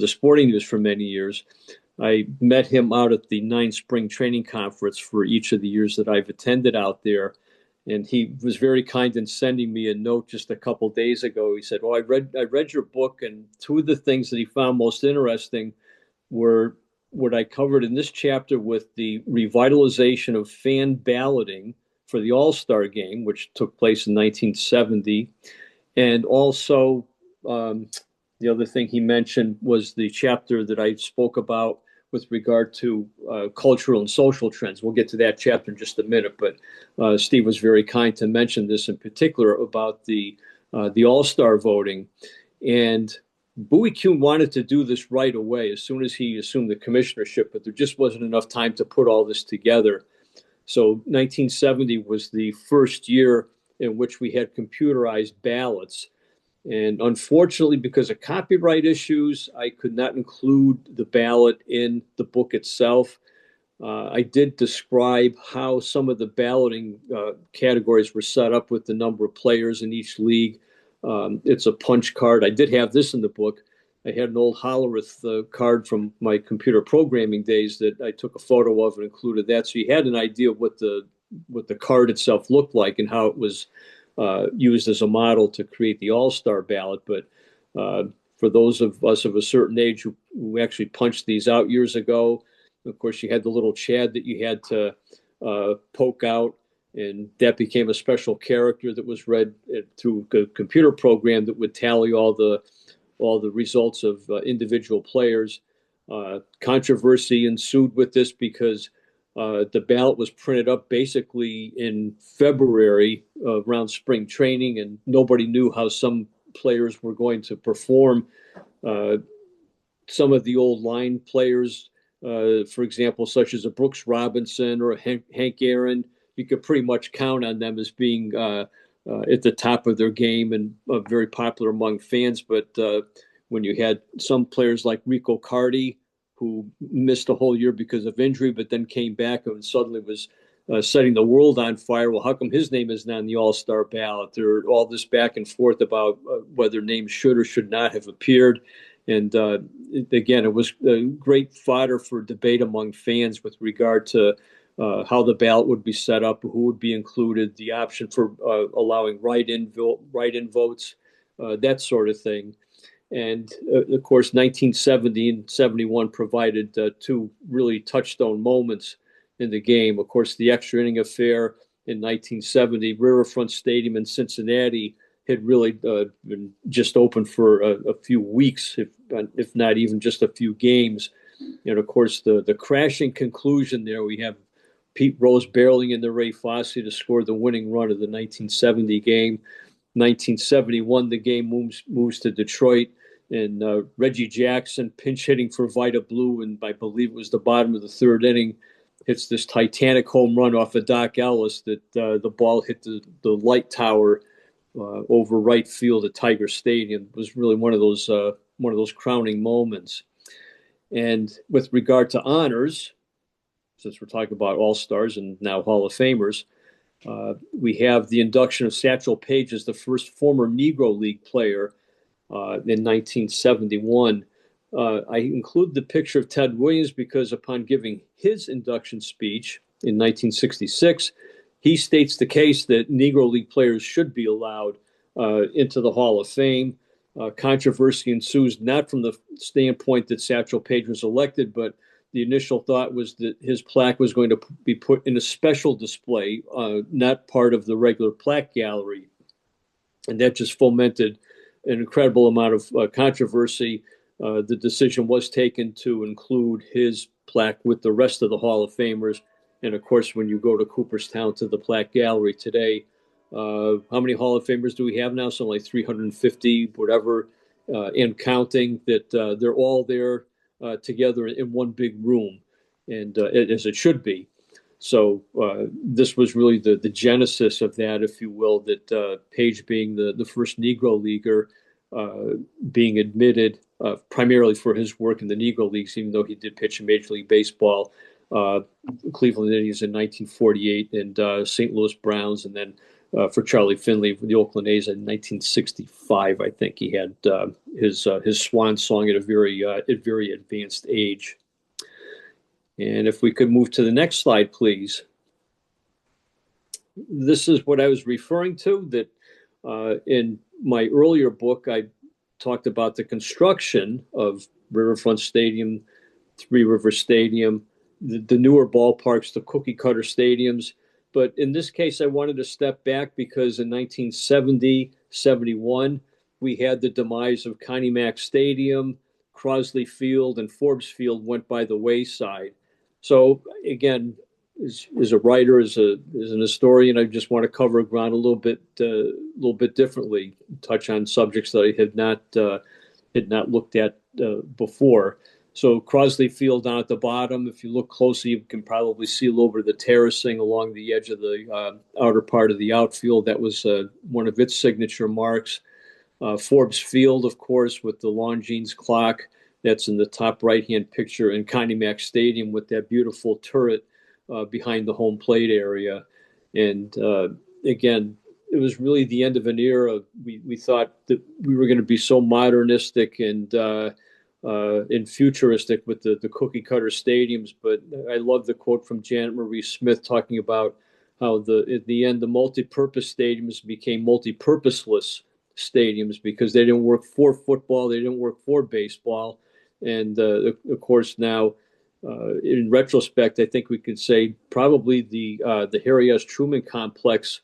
Sporting News for many years, I met him out at the 9 Spring Training Conference for each of the years that I've attended out there. And he was very kind in sending me a note just a couple days ago. He said, "Oh, I read your book, and 2 of the things that he found most interesting were what I covered in this chapter with the revitalization of fan balloting for the All-Star game, which took place in 1970. And also the other thing he mentioned was the chapter that I spoke about with regard to cultural and social trends. We'll get to that chapter in just a minute, but Steve was very kind to mention this in particular about the All-Star voting. And Bowie Kuhn wanted to do this right away as soon as he assumed the commissionership, but there just wasn't enough time to put all this together. So 1970 was the first year in which we had computerized ballots. And unfortunately, because of copyright issues, I could not include the ballot in the book itself. I did describe how some of the balloting categories were set up with the number of players in each league. It's a punch card. I did have this in the book. I had an old Hollerith card from my computer programming days that I took a photo of and included that. So you had an idea of what the card itself looked like and how it was used as a model to create the All-Star ballot. But for those of us of a certain age who actually punched these out years ago, of course, you had the little Chad that you had to poke out, and that became a special character that was read through a computer program that would tally all the results of individual players. Controversy ensued with this because the ballot was printed up basically in February around spring training, and nobody knew how some players were going to perform. Some of the old line players, for example, such as a Brooks Robinson or a Hank Aaron, you could pretty much count on them as being at the top of their game and very popular among fans. But when you had some players like Rico Cardi, who missed a whole year because of injury, but then came back and suddenly was setting the world on fire. Well, how come his name isn't on the All-Star ballot? There are all this back and forth about whether names should or should not have appeared. And again, it was great fodder for debate among fans with regard to how the ballot would be set up, who would be included, the option for allowing write-in votes, that sort of thing. And of course, 1970 and 71 provided two really touchstone moments in the game. Of course, the extra inning affair in 1970, Riverfront Stadium in Cincinnati had really been just open for a few weeks, if not even just a few games. And of course, the crashing conclusion there, we have Pete Rose barreling into Ray Fosse to score the winning run of the 1970 game. 1971, the game moves to Detroit, and Reggie Jackson pinch hitting for Vita Blue, and I believe it was the bottom of the third inning, hits this titanic home run off of Doc Ellis that the ball hit the light tower over right field at Tiger Stadium. It was really one of those crowning moments. And with regard to honors, since we're talking about All-Stars and now Hall of Famers, we have the induction of Satchel Paige as the first former Negro League player in 1971. I include the picture of Ted Williams because upon giving his induction speech in 1966, he states the case that Negro League players should be allowed into the Hall of Fame. Controversy ensues not from the standpoint that Satchel Paige was elected, but the initial thought was that his plaque was going to be put in a special display, not part of the regular plaque gallery. And that just fomented an incredible amount of controversy. The decision was taken to include his plaque with the rest of the Hall of Famers. And of course, when you go to Cooperstown to the plaque gallery today, how many Hall of Famers do we have now? Something like 350, whatever, and counting, that they're all there together in one big room, and as it should be. So this was really the genesis of that, if you will, that Paige being the first Negro Leaguer, being admitted primarily for his work in the Negro Leagues, even though he did pitch in Major League Baseball, Cleveland Indians in 1948, and St. Louis Browns, and then for Charlie Finley for the Oakland A's in 1965. I think he had his swan song at a very advanced age. And if we could move to the next slide, please. This is what I was referring to, that in my earlier book, I talked about the construction of Riverfront Stadium, Three River Stadium, the newer ballparks, the cookie cutter stadiums. But in this case, I wanted to step back because in 1970, 71, we had the demise of Connie Mack Stadium, Crosley Field, and Forbes Field went by the wayside. So again, as a writer, as an historian, I just want to cover ground a little bit differently, touch on subjects that I had not looked at before. So Crosley Field down at the bottom, if you look closely, you can probably see a little bit of the terracing along the edge of the outer part of the outfield. That was one of its signature marks. Forbes Field, of course, with the Longines clock. That's in the top right-hand picture, in Connie Mack Stadium with that beautiful turret behind the home plate area. And again, it was really the end of an era. We thought that we were going to be so modernistic and futuristic with the cookie cutter stadiums. But I love the quote from Janet Marie Smith talking about how at the end, the multi-purpose stadiums became multi-purposeless stadiums because they didn't work for football, they didn't work for baseball. And of course now, in retrospect, I think we could say probably the Harry S. Truman complex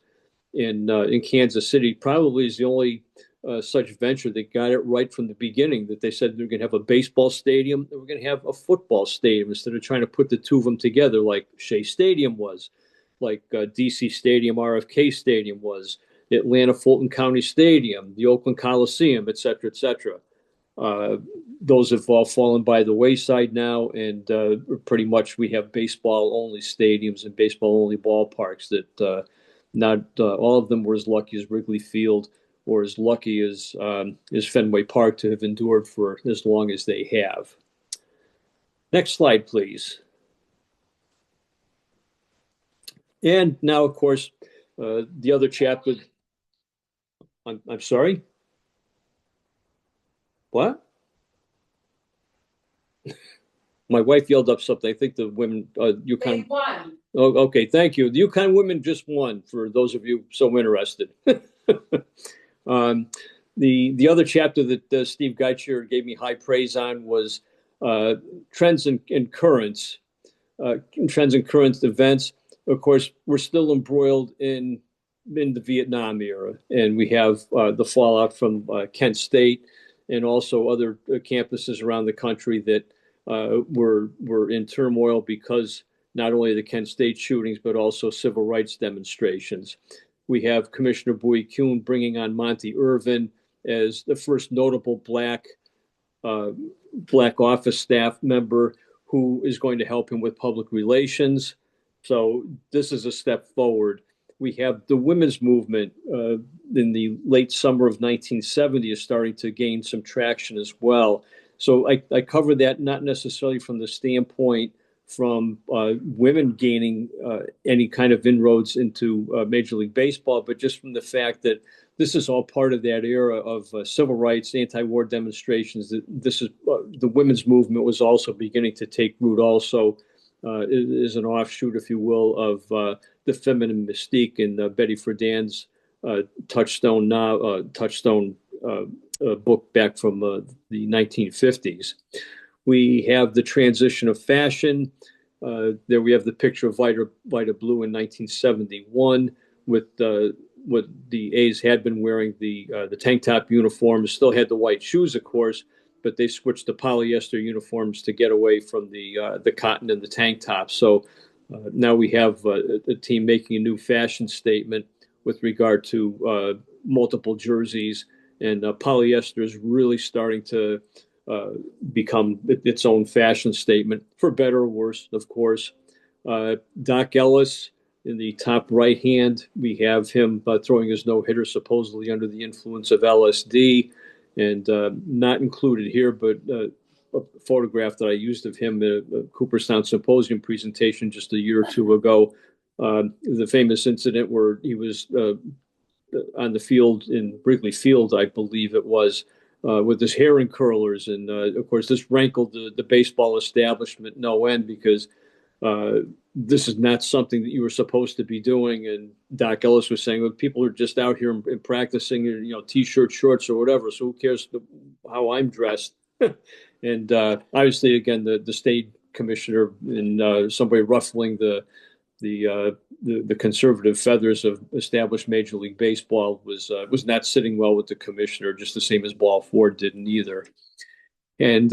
in Kansas City probably is the only such venture that got it right from the beginning, that they said they're going to have a baseball stadium, and we're going to have a football stadium instead of trying to put the two of them together like Shea Stadium was, like DC Stadium, RFK Stadium was, Atlanta Fulton County Stadium, the Oakland Coliseum, et cetera, et cetera. Those have all fallen by the wayside now, and pretty much we have baseball-only stadiums and baseball-only ballparks that Not all of them were as lucky as Wrigley Field or as lucky as Fenway Park to have endured for as long as they have. Next slide, please. And now, of course, the other chapter. I'm sorry. What? My wife yelled up something. I think the women, UConn. They won. Oh, okay. Thank you. The UConn women just won, for those of you so interested. The other chapter that Steve Geitcher gave me high praise on was trends and currents, trends and current events. Of course, we're still embroiled in the Vietnam era, and we have the fallout from Kent State and also other campuses around the country that were in turmoil because not only the Kent State shootings, but also civil rights demonstrations. We have Commissioner Bowie Kuhn bringing on Monty Irvin as the first notable black office staff member who is going to help him with public relations. So this is a step forward. We have the women's movement in the late summer of 1970 is starting to gain some traction as well. So I cover that not necessarily from the standpoint from women gaining any kind of inroads into Major League Baseball, but just from the fact that this is all part of that era of civil rights, anti-war demonstrations. That this is the women's movement was also beginning to take root. Also, is an offshoot, if you will, of the feminine mystique in Betty Friedan's Touchstone book back from the 1950s. We have the transition of fashion. There we have the picture of Vita Blue in 1971 with what the A's had been wearing, the tank top uniforms, still had the white shoes, of course, but they switched to polyester uniforms to get away from the cotton and the tank top. So now we have a team making a new fashion statement with regard to multiple jerseys, and polyester is really starting to become its own fashion statement, for better or worse, of course. Doc Ellis in the top right hand, we have him throwing his no-hitter supposedly under the influence of LSD, and not included here, but a photograph that I used of him at a Cooperstown Symposium presentation just a year or two ago. The famous incident where he was on the field in Wrigley Field, I believe it was, with his hair in curlers. And of course, this rankled the baseball establishment no end because this is not something that you were supposed to be doing. And Doc Ellis was saying, well, people are just out here and practicing, t-shirt, shorts, or whatever. So who cares how I'm dressed? And obviously, again, the state commissioner in some way ruffling the conservative feathers of established Major League Baseball was not sitting well with the commissioner, just the same as Ball Ford didn't either. And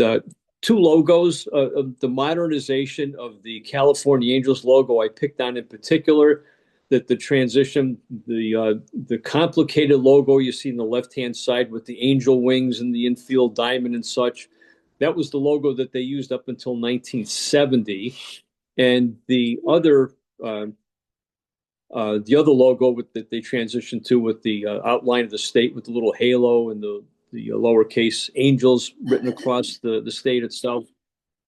two logos, the modernization of the California Angels logo I picked on in particular, that the transition, the complicated logo you see on the left-hand side with the angel wings and the infield diamond and such, that was the logo that they used up until 1970. And the other logo that they transitioned to with the outline of the state with the little halo and the lowercase angels written across the state itself.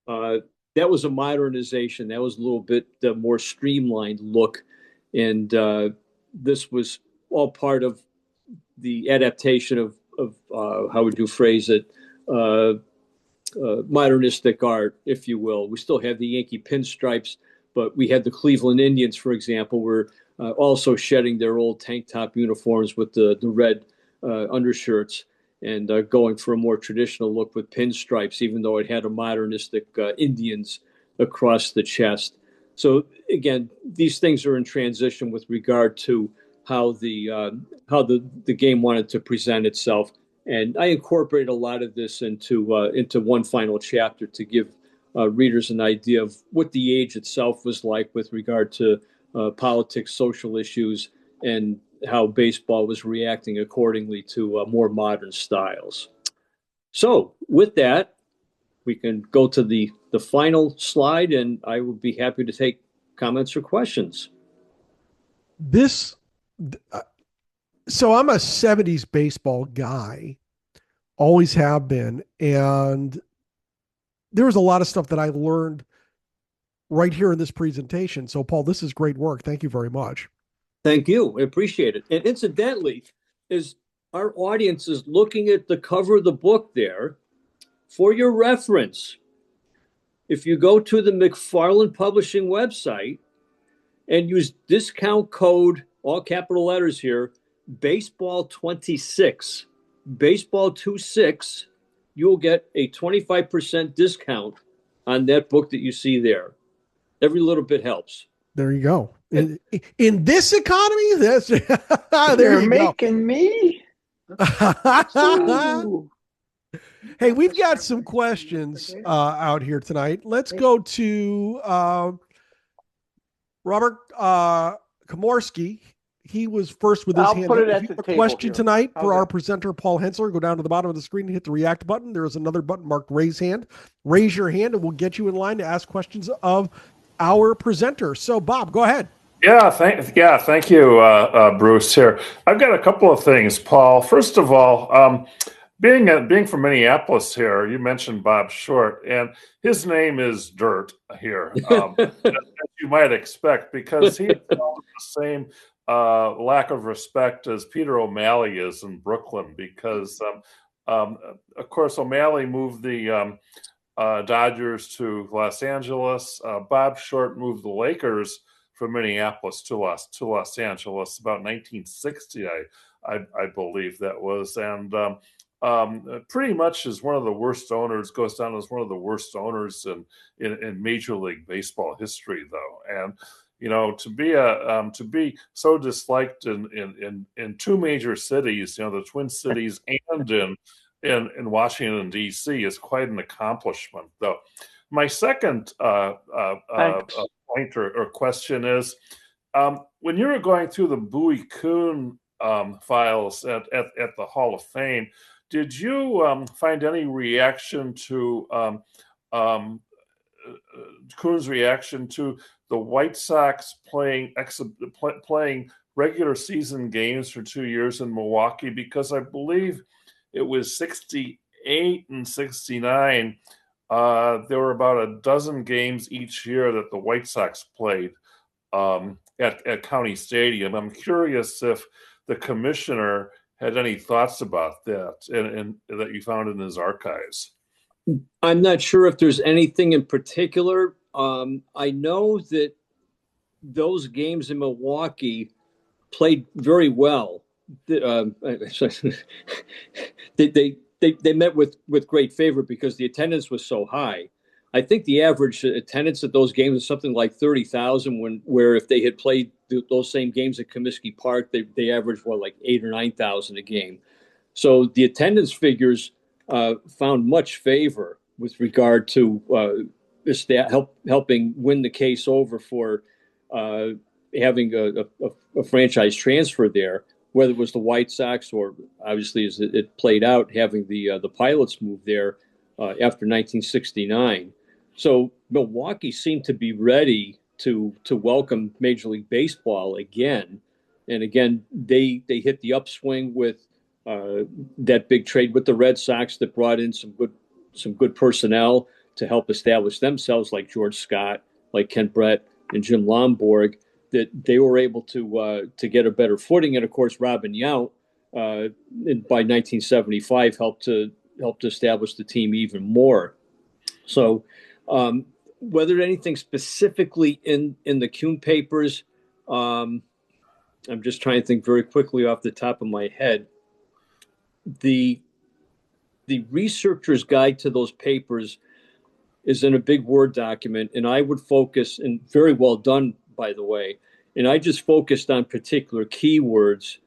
That was a modernization. That was a little bit more streamlined look. And this was all part of the adaptation of how would you phrase it? Modernistic art, if you will. We still have the Yankee pinstripes, but we had the Cleveland Indians, for example, were also shedding their old tank top uniforms with the red undershirts and going for a more traditional look with pinstripes, even though it had a modernistic Indians across the chest. So again, these things are in transition with regard to how the game wanted to present itself. And I incorporate a lot of this into one final chapter to give readers an idea of what the age itself was like with regard to politics, social issues, and how baseball was reacting accordingly to more modern styles. So with that, we can go to the final slide, and I will be happy to take comments or questions. This So I'm a 70s baseball guy, always have been. And there was a lot of stuff that I learned right here in this presentation. So, Paul, this is great work. Thank you very much. Thank you. I appreciate it. And incidentally, is our audience is looking at the cover of the book there for your reference. If you go to the McFarland Publishing website and use discount code, all capital letters here, baseball26, baseball26, you'll get a 25% discount on that book that you see there. Every little bit helps. There you go. In this economy, that's there You're you making me. go. Hey, we've got some questions out here tonight. Let's go to Robert Komorski. He was first with his I'll hand. put it If at you the have a table question here. tonight for Okay. our presenter, Paul Hensler, go down to the bottom of the screen and hit the react button. There is another button marked raise hand. Raise your hand and we'll get you in line to ask questions of our presenter. So, Bob, go ahead. Yeah, thank you, Bruce. Here, I've got a couple of things, Paul. First of all, being from Minneapolis, here, you mentioned Bob Short, and his name is Dirt here, as you might expect, because he is the same lack of respect as Peter O'Malley is in Brooklyn, because of course O'Malley moved the Dodgers to Los Angeles. Bob Short moved the Lakers from Minneapolis to Los Angeles about 1960, I believe that was, and pretty much is one of the worst owners. Goes down as one of the worst owners in Major League Baseball history, though. And you know, to be so disliked in two major cities, you know, the Twin Cities and in Washington D.C. is quite an accomplishment, though. My second point or question is, when you were going through the Bowie Kuhn files at the Hall of Fame, did you find any reaction to Kuhn's reaction to the White Sox playing regular season games for 2 years in Milwaukee? Because I believe it was 68 and 69. There were about a dozen games each year that the White Sox played at County Stadium. I'm curious if the commissioner had any thoughts about that and that you found in his archives. I'm not sure if there's anything in particular. I know that those games in Milwaukee played very well. They met with great favor because the attendance was so high. I think the average attendance at those games was something like 30,000. Where if they had played those same games at Comiskey Park, they averaged like 8,000 or 9,000 a game. So the attendance figures found much favor with regard to helping win the case over for having a franchise transfer there, whether it was the White Sox or obviously as it played out, having the Pilots move there after 1969. So Milwaukee seemed to be ready to welcome Major League Baseball again. And again, they hit the upswing with that big trade with the Red Sox that brought in some good personnel to help establish themselves, like George Scott, like Kent Brett and Jim Lomborg, that they were able to get a better footing. And of course, Robin Yount by 1975 helped to establish the team even more. So whether anything specifically in the Kuhn papers, I'm just trying to think very quickly off the top of my head. The researcher's guide to those papers is in a big Word document, and I would focus, and very well done, by the way, and I just focused on particular keywords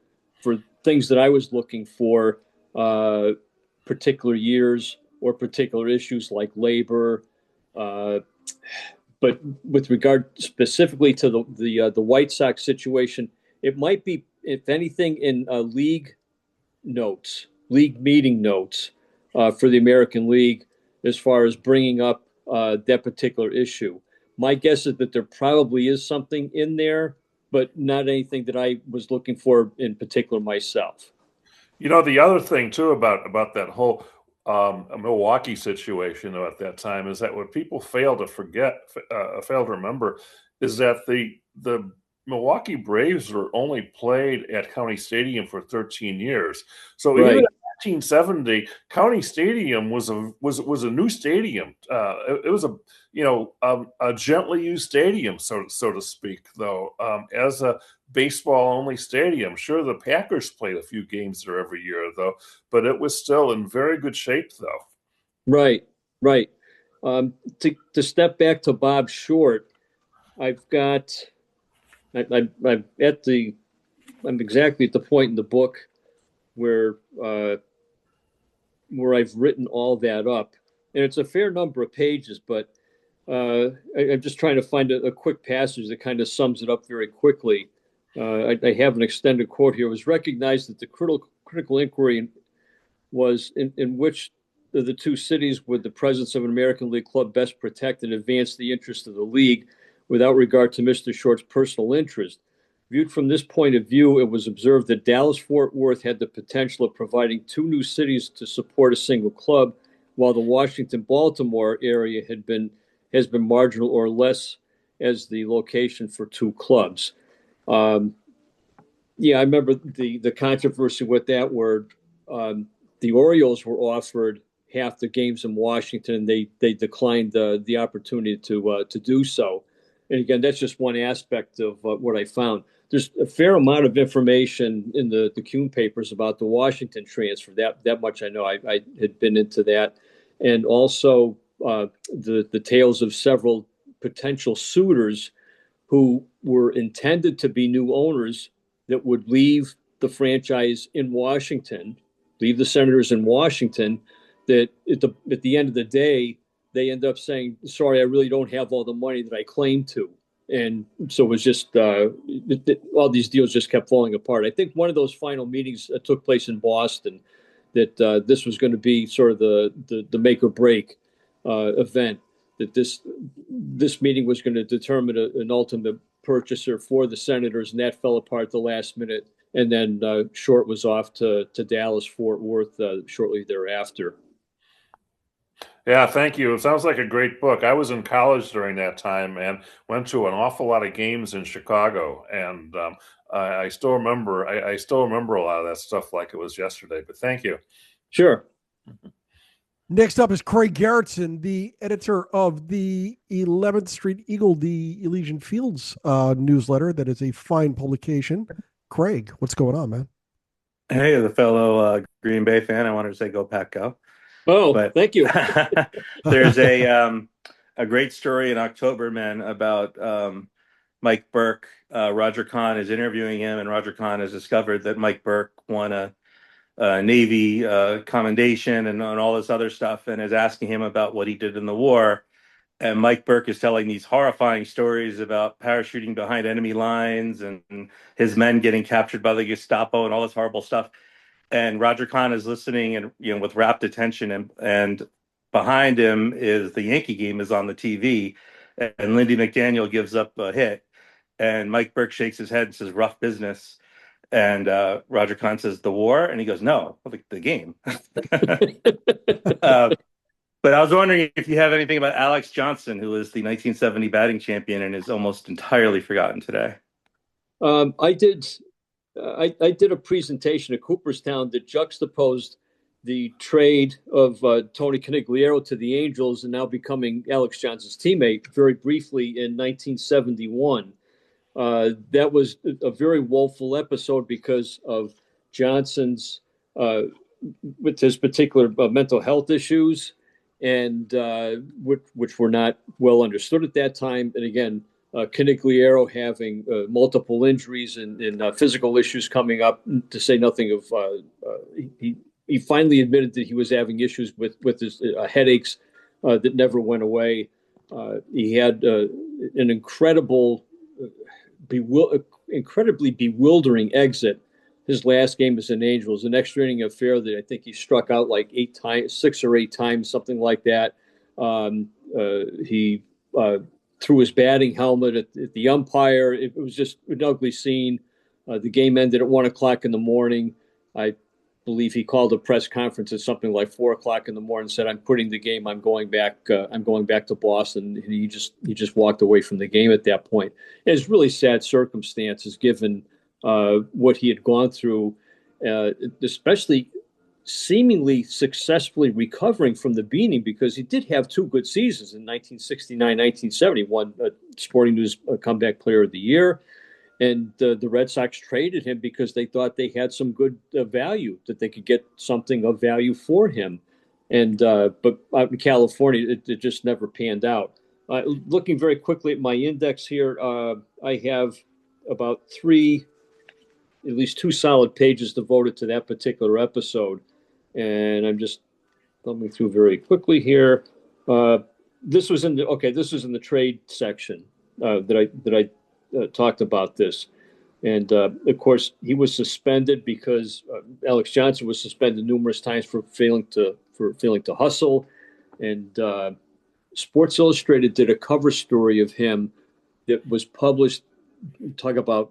for things that I was looking for, particular years or particular issues like labor. But with regard specifically to the White Sox situation, it might be, if anything, in league meeting notes for the American League, as far as bringing up that particular issue. My guess is that there probably is something in there, but not anything that I was looking for in particular myself. The other thing too about that whole Milwaukee situation at that time is that what people fail to remember, is that the Milwaukee Braves were only played at County Stadium for 13 years. So even in 1970, County Stadium was a new stadium. It was a gently used stadium, so to speak. Though as a baseball only stadium, sure, the Packers played a few games there every year, though, but it was still in very good shape, though. Right. To step back to Bob Short, I'm exactly at the point in the book where I've written all that up, and it's a fair number of pages, but I'm just trying to find a quick passage that kind of sums it up very quickly. I have an extended quote here. It was recognized that the critical inquiry was in which of the two cities would the presence of an American League club best protect and advance the interest of the league without regard to Mr. Short's personal interest. Viewed from this point of view, it was observed that Dallas-Fort Worth had the potential of providing two new cities to support a single club, while the Washington-Baltimore area has been marginal or less as the location for two clubs. I remember the controversy with that, where the Orioles were offered half the games in Washington, and they declined the opportunity to do so. And again, that's just one aspect of what I found. There's a fair amount of information in the Kuhn papers about the Washington transfer. That much I know. I had been into that, and also the tales of several potential suitors who were intended to be new owners that would leave the franchise in Washington, leave the Senators in Washington, that at the end of the day, they end up saying, sorry, I really don't have all the money that I claimed to. And so it was just, all these deals just kept falling apart. I think one of those final meetings took place in Boston, that this was going to be sort of the make or break event, that this meeting was going to determine an ultimate purchaser for the Senators, and that fell apart the last minute. And then Short was off to Dallas-Fort Worth shortly thereafter. Yeah, thank you. It sounds like a great book. I was in college during that time and went to an awful lot of games in Chicago, and I still remember. I still remember a lot of that stuff like it was yesterday. But thank you. Sure. Next up is Craig Gerritsen, the editor of the 11th Street Eagle, the Elysian Fields newsletter. That is a fine publication. Craig, what's going on, man? Hey, as a fellow Green Bay fan, I wanted to say go Pack Go. Oh, thank you. There's a great story in October, man, about Mike Burke. Roger Kahn is interviewing him, and Roger Kahn has discovered that Mike Burke won a Navy commendation and all this other stuff, and is asking him about what he did in the war. And Mike Burke is telling these horrifying stories about parachuting behind enemy lines and his men getting captured by the Gestapo and all this horrible stuff. And Roger Kahn is listening and with rapt attention, and behind him is the Yankee game is on the TV, and Lindy McDaniel gives up a hit, and Mike Burke shakes his head and says rough business, and Roger Kahn says the war, and he goes no, the game. But I was wondering if you have anything about Alex Johnson, who was the 1970 batting champion and is almost entirely forgotten today. I did a presentation at Cooperstown that juxtaposed the trade of Tony Conigliaro to the Angels and now becoming Alex Johnson's teammate very briefly in 1971. That was a very woeful episode because of Johnson's, with his particular mental health issues, and which were not well understood at that time. And again, Conigliaro having multiple injuries and physical issues coming up, to say nothing of he finally admitted that he was having issues with his headaches that never went away. He had an incredibly bewildering exit. His last game as an Angel was an extra inning affair that I think he struck out like 8 times, 6 or 8 times, something like that. He threw his batting helmet at the umpire. It was just an ugly scene. The game ended at 1 o'clock in the morning. I believe he called a press conference at something like 4 o'clock in the morning and said, "I'm quitting the game. I'm going back to Boston." And he just walked away from the game at that point. And it's really sad circumstances given what he had gone through, especially seemingly successfully recovering from the beating, because he did have 2 good seasons in 1969, 1970, won Sporting News Comeback Player of the Year. And the Red Sox traded him because they thought they had some good value, that they could get something of value for him. And but out in California, it just never panned out. Looking very quickly at my index here, I have about at least 2 solid pages devoted to that particular episode. And I'm just thumbing through very quickly here. This was in the trade section that I talked about this. And of course, he was suspended because Alex Johnson was suspended numerous times for failing to hustle. And Sports Illustrated did a cover story of him that was published. Talk about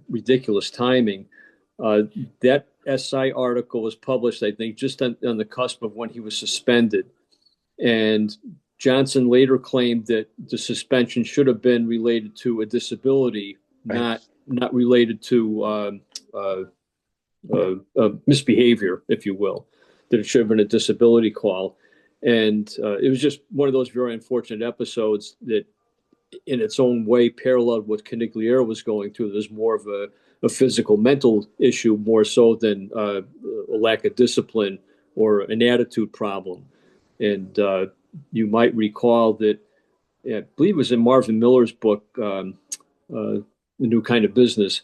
ridiculous timing. That SI article was published, I think, just on the cusp of when he was suspended. And Johnson later claimed that the suspension should have been related to a disability, right, not related to misbehavior, if you will, that it should have been a disability call. And it was just one of those very unfortunate episodes that in its own way paralleled what Conigliere was going through. There's more of a physical, mental issue more so than a lack of discipline or an attitude problem. And you might recall that, I believe it was in Marvin Miller's book, The New Kind of Business,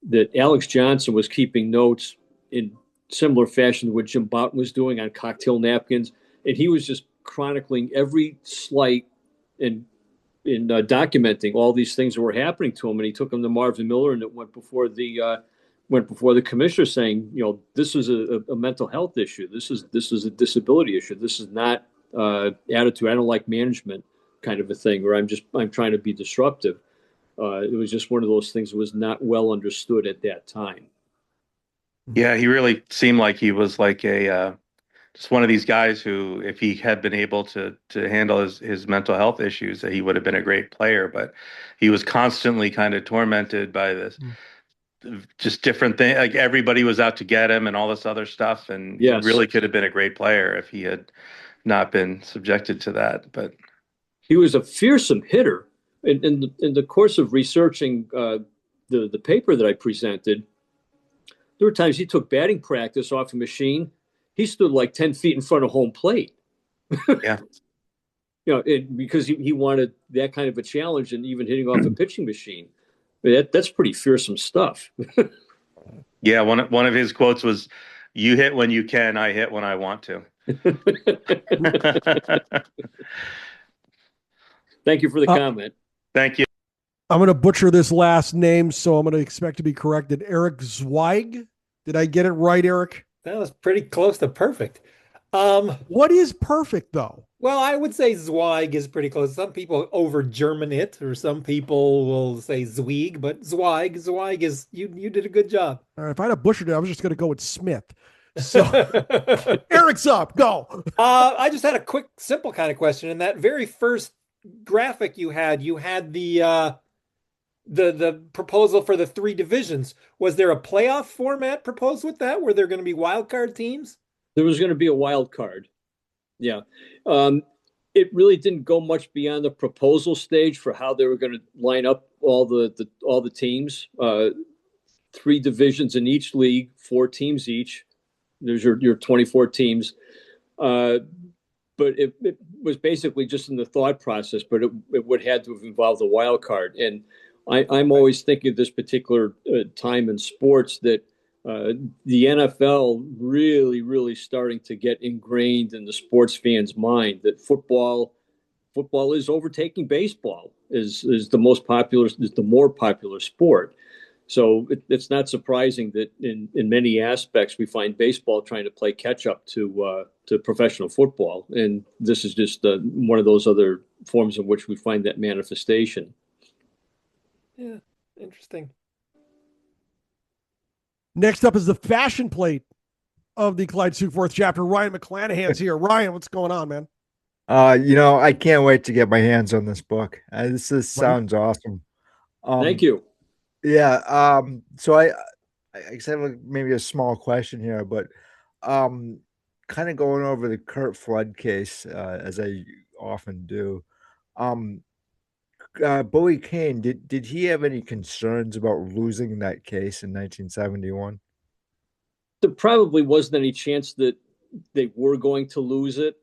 that Alex Johnson was keeping notes in similar fashion to what Jim Bouton was doing on cocktail napkins. And he was just chronicling every slight and in documenting all these things that were happening to him. And he took them to Marvin Miller, and it went before the commissioner, saying, this is a mental health issue. This is a disability issue. This is not attitude. I don't like management kind of a thing, where I'm trying to be disruptive. It was just one of those things that was not well understood at that time. Yeah, he really seemed like he was like just one of these guys who, if he had been able to handle his mental health issues, that he would have been a great player. But he was constantly kind of tormented by this, just different thing. Like everybody was out to get him and all this other stuff. And yes, he really could have been a great player if he had not been subjected to that. But he was a fearsome hitter. In the course of researching the paper that I presented, there were times he took batting practice off a machine. He stood like 10 feet in front of home plate. Yeah. Because he wanted that kind of a challenge, and even hitting off a pitching machine. That's pretty fearsome stuff. Yeah. One of his quotes was, "You hit when you can, I hit when I want to." Thank you for the comment. Thank you. I'm going to butcher this last name, so I'm going to expect to be corrected. Eric Zweig. Did I get it right, Eric? That was pretty close to perfect. What is perfect, though? Well, I would say Zweig is pretty close. Some people over-German it, or some people will say Zweig, but Zweig is, you did a good job. All right, if I had butchered it, I was just going to go with Smith. So, Eric's up. Go. I just had a quick, simple kind of question. In that very first graphic you had the proposal for the 3 divisions. Was there a playoff format proposed with that? Were there going to be wild card teams? There was going to be a wild card. Yeah. It really didn't go much beyond the proposal stage for how they were going to line up all the teams. 3 divisions in each league, 4 teams each. There's your 24 teams. But it was basically just in the thought process, but it would have to have involved a wild card. And I'm always thinking of this particular time in sports that the NFL really, really starting to get ingrained in the sports fans' mind that football is overtaking baseball, is the more popular sport. So it's not surprising that in many aspects we find baseball trying to play catch up to professional football, and this is just one of those other forms in which we find that manifestation. Yeah, interesting. Next up is the fashion plate of the Clyde Sukeforth chapter. Ryan McClanahan's here. Ryan, what's going on, man? I can't wait to get my hands on this book. This sounds awesome. Thank you. Yeah. So I guess I have maybe a small question here, but kind of going over the Curt Flood case, as I often do. Bowie Kane, did he have any concerns about losing that case in 1971? There probably wasn't any chance that they were going to lose it.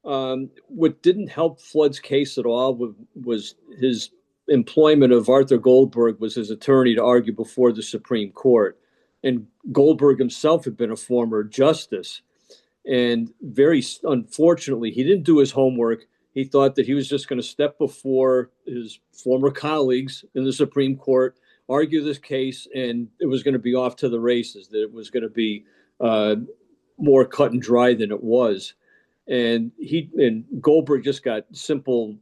What didn't help Flood's case at all was his employment of Arthur Goldberg was his attorney to argue before the Supreme Court. And Goldberg himself had been a former justice. And very unfortunately, he didn't do his homework. He thought that he was just going to step before his former colleagues in the Supreme Court, argue this case, and it was going to be off to the races, that it was going to be more cut and dry than it was. And Goldberg just got simple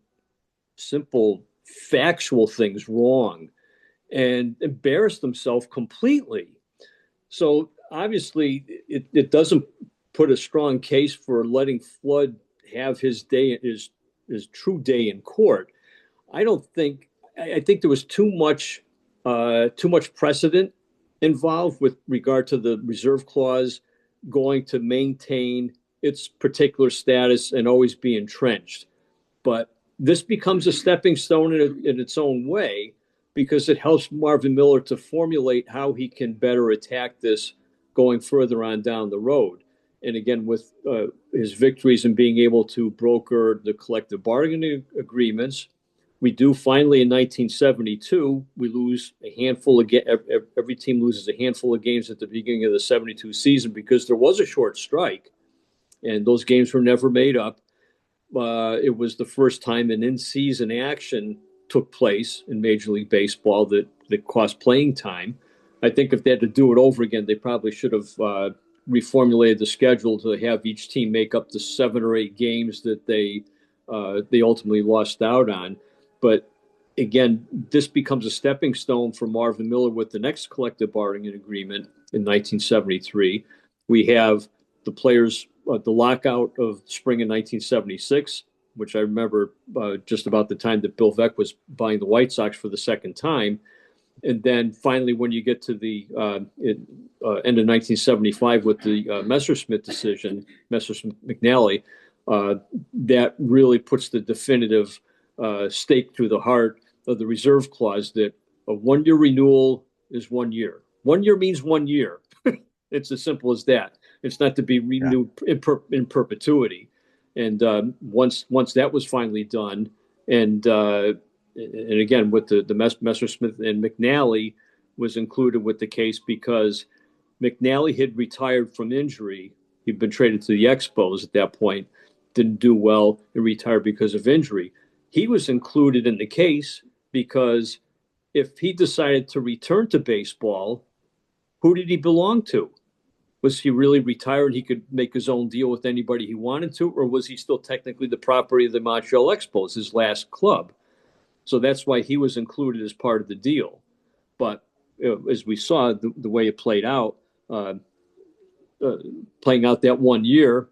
factual things wrong and embarrassed himself completely. So obviously it doesn't put a strong case for letting Flood have his true day in court. I think there was too much precedent involved with regard to the reserve clause going to maintain its particular status and always be entrenched. But this becomes a stepping stone in its own way, because it helps Marvin Miller to formulate how he can better attack this going further on down the road. And again, with his victories in being able to broker the collective bargaining agreements, we do finally in 1972, we lose a handful of every team loses a handful of games at the beginning of the 72 season because there was a short strike and those games were never made up. It was the first time an in-season action took place in Major League Baseball that cost playing time. I think if they had to do it over again, they probably should have reformulated the schedule to have each team make up the 7 or 8 games that they ultimately lost out on. But again, this becomes a stepping stone for Marvin Miller with the next collective bargaining agreement in 1973. We have the players, the lockout of spring in 1976, which I remember just about the time that Bill Veeck was buying the White Sox for the second time. And then finally, when you get to the end of 1975 with the Messerschmitt decision, Messerschmitt-McNally, that really puts the definitive stake through the heart of the reserve clause that a 1-year renewal is 1 year. 1 year means 1 year. It's as simple as that. It's not to be renewed in perpetuity. And once that was finally done, and again, with the Messerschmitt and McNally was included with the case because McNally had retired from injury. He'd been traded to the Expos at that point, didn't do well, and retired because of injury. He was included in the case because if he decided to return to baseball, who did he belong to? Was he really retired? He could make his own deal with anybody he wanted to, or was he still technically the property of the Montreal Expos, his last club? So that's why he was included as part of the deal. But as we saw, the way it played out, playing out that 1 year,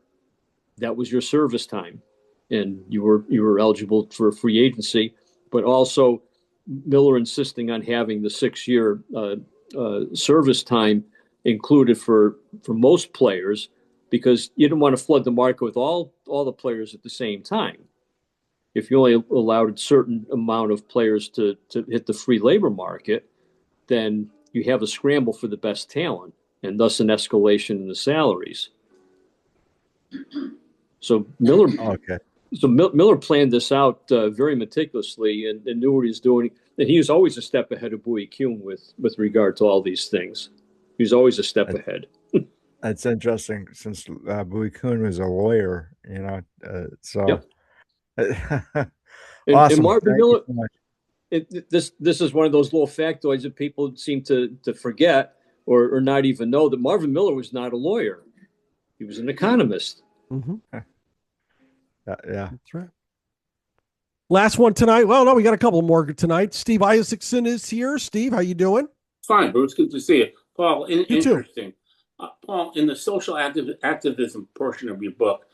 that was your service time, and you were eligible for free agency. But also, Miller insisting on having the 6-year service time included for most players, because you didn't want to flood the market with all the players at the same time. If you only allowed a certain amount of players to hit the free labor market, then you have a scramble for the best talent, and thus an escalation in the salaries. So Miller, Miller planned this out very meticulously and knew what he was doing. And he was always a step ahead of Bowie Kuhn with regard to all these things. He was always a step ahead. That's interesting, since Bowie Kuhn was a lawyer, so. Yep. Awesome. And Marvin Miller, This is one of those little factoids that people seem to forget or not even know that Marvin Miller was not a lawyer. He was an economist. Mm-hmm. Yeah. That's right. Last one tonight. Well, no, we got a couple more tonight. Steve Isaacson is here. Steve, how you doing? Fine, Bruce. Good to see you. Paul, You interesting. Paul, in the social activism portion of your book,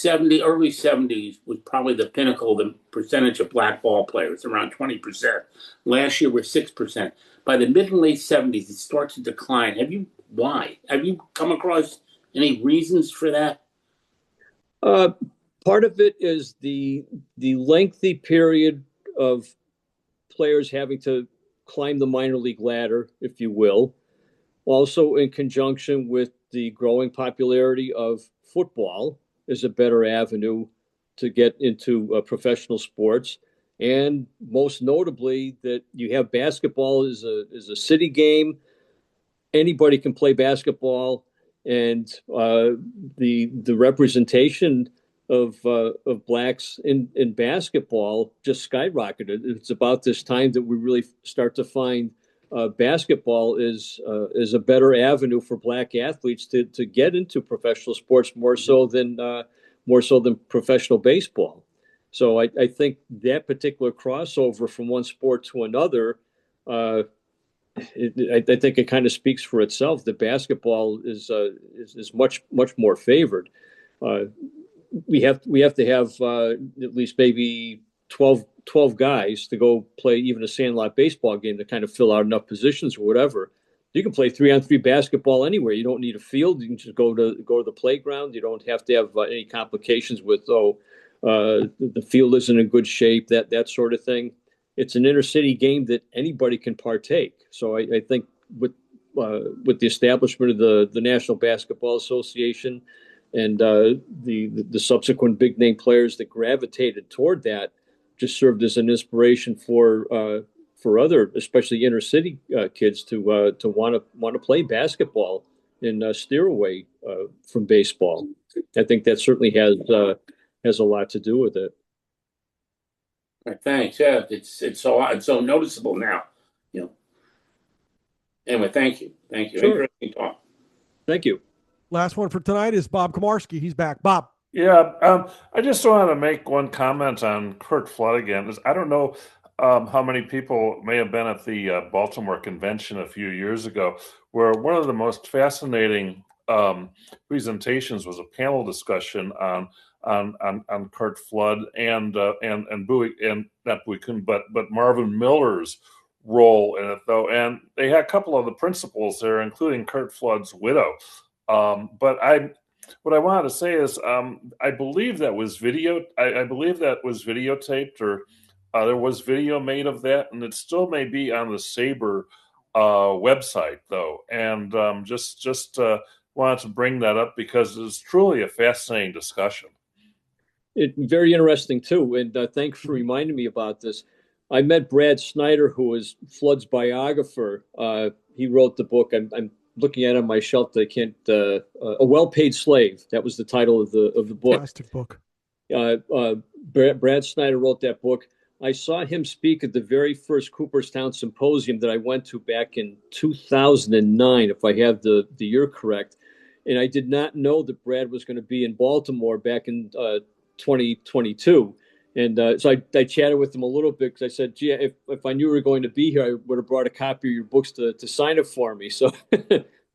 early 70s was probably the pinnacle of the percentage of black ball players, around 20%. Last year was 6%. By the mid and late 70s, it starts to decline. Why? Have you come across any reasons for that? Part of it is the lengthy period of players having to climb the minor league ladder, if you will. Also, in conjunction with the growing popularity of football as a better avenue to get into professional sports, and most notably that you have basketball as a city game. Anybody can play basketball, and the representation of blacks in basketball just skyrocketed. It's about this time that we really start to find basketball is a better avenue for black athletes to get into professional sports more so than professional baseball. So I think that particular crossover from one sport to another, I think it kind of speaks for itself that basketball is much more favored. We have to have at least maybe 12 guys to go play even a sandlot baseball game to kind of fill out enough positions or whatever. You can play 3-on-3 basketball anywhere. You don't need a field. You can just go to the playground. You don't have to have any complications with the field isn't in good shape, that sort of thing. It's an inner city game that anybody can partake. So I think with the establishment of the National Basketball Association and the subsequent big name players that gravitated toward that, just served as an inspiration for other, especially inner city kids to want to play basketball and steer away from baseball. I think that certainly has a lot to do with it. Right, thanks. Yeah, it's so noticeable now. Anyway, thank you. Sure. Interesting talk. Thank you. Last one for tonight is Bob Komarski. He's back. Bob. Yeah, I just want to make one comment on Curt Flood again. I don't know how many people may have been at the Baltimore convention a few years ago, where one of the most fascinating presentations was a panel discussion on Curt Flood and Bowie, and not Bowie Kuhn, but Marvin Miller's role in it, though. And they had a couple of the principals there, including Curt Flood's widow. What I wanted to say is, I believe that was I believe that was videotaped, or there was video made of that, and it still may be on the SABR website, though. And just wanted to bring that up because it's truly a fascinating discussion. Very interesting too, and thanks for reminding me about this. I met Brad Snyder, who was Flood's biographer. He wrote the book. I'm looking at it on my shelf. I can't. A Well-Paid Slave. That was the title of the book. Fantastic book. Brad Snyder wrote that book. I saw him speak at the very first Cooperstown Symposium that I went to back in 2009, if I have the year correct. And I did not know that Brad was going to be in Baltimore back in 2022. And so I chatted with him a little bit because I said, gee, if I knew you were going to be here, I would have brought a copy of your books to sign it for me. So,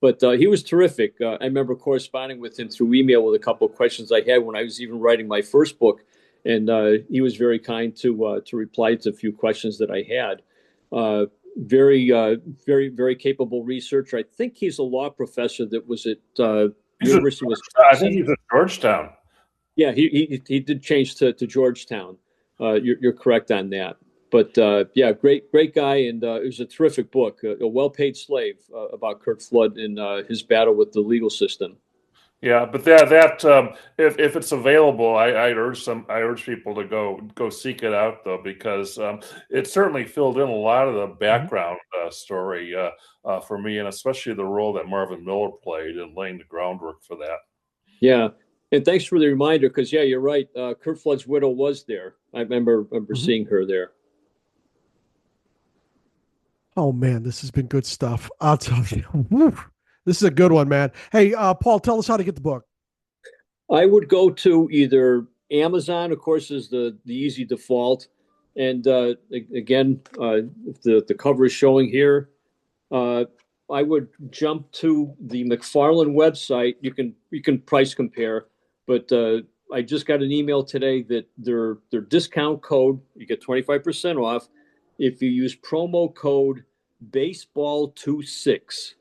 but he was terrific. I remember corresponding with him through email with a couple of questions I had when I was even writing my first book. And he was very kind to reply to a few questions that I had. Very capable researcher. I think he's a law professor that was at University of Wisconsin. I think he's at Georgetown. Yeah, he did change to Georgetown. You're correct on that. But yeah, great guy, and it was a terrific book, A Well-Paid Slave, about Curt Flood and his battle with the legal system. Yeah, but that if it's available, I urge people to go seek it out, though, because it certainly filled in a lot of the background story for me, and especially the role that Marvin Miller played in laying the groundwork for that. Yeah. And thanks for the reminder, because, yeah, you're right. Curt Flood's widow was there. I remember seeing her there. Oh man, this has been good stuff. I'll tell you. Woo. This is a good one, man. Hey, Paul, tell us how to get the book. I would go to either Amazon, of course, is the easy default. And again, if the cover is showing here, I would jump to the McFarland website. You can price compare, but I just got an email today that their discount code, you get 25% off if you use promo code baseball26.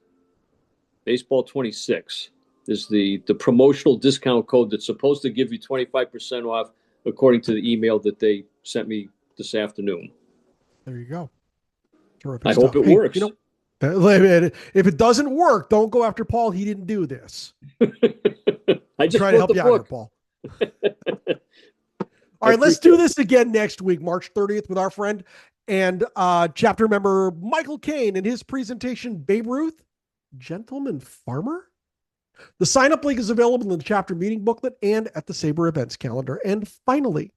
Baseball 26 is the promotional discount code that's supposed to give you 25% off, according to the email that they sent me this afternoon. There you go. Terrific I stuff. hope it Hey, works. you know, if it doesn't work, don't go after Paul. He didn't do this. I just try to help you out here, Paul. All right, let's do this again next week, March 30th, with our friend and chapter member Michael Caine and his presentation, Babe Ruth, Gentleman Farmer. The sign-up link is available in the chapter meeting booklet and at the SABR events calendar. And finally,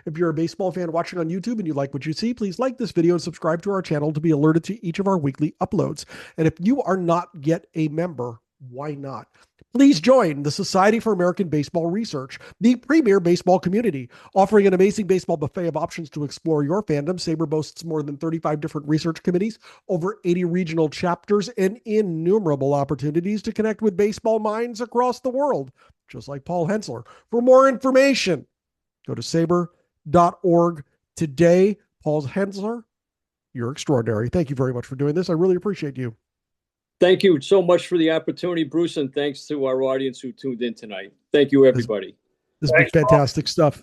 if you're a baseball fan watching on YouTube and you like what you see, please like this video and subscribe to our channel to be alerted to each of our weekly uploads. And if you are not yet a member, why not? Please join the Society for American Baseball Research, the premier baseball community, offering an amazing baseball buffet of options to explore your fandom. SABR boasts more than 35 different research committees, over 80 regional chapters, and innumerable opportunities to connect with baseball minds across the world, just like Paul Hensler. For more information, go to SABR.org today. Paul Hensler, you're extraordinary. Thank you very much for doing this. I really appreciate you. Thank you so much for the opportunity, Bruce, and thanks to our audience who tuned in tonight. Thank you, everybody. This has been fantastic stuff.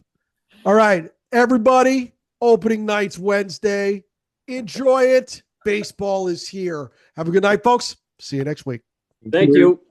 All right, everybody, opening night's Wednesday. Enjoy it. Baseball is here. Have a good night, folks. See you next week. Thank you.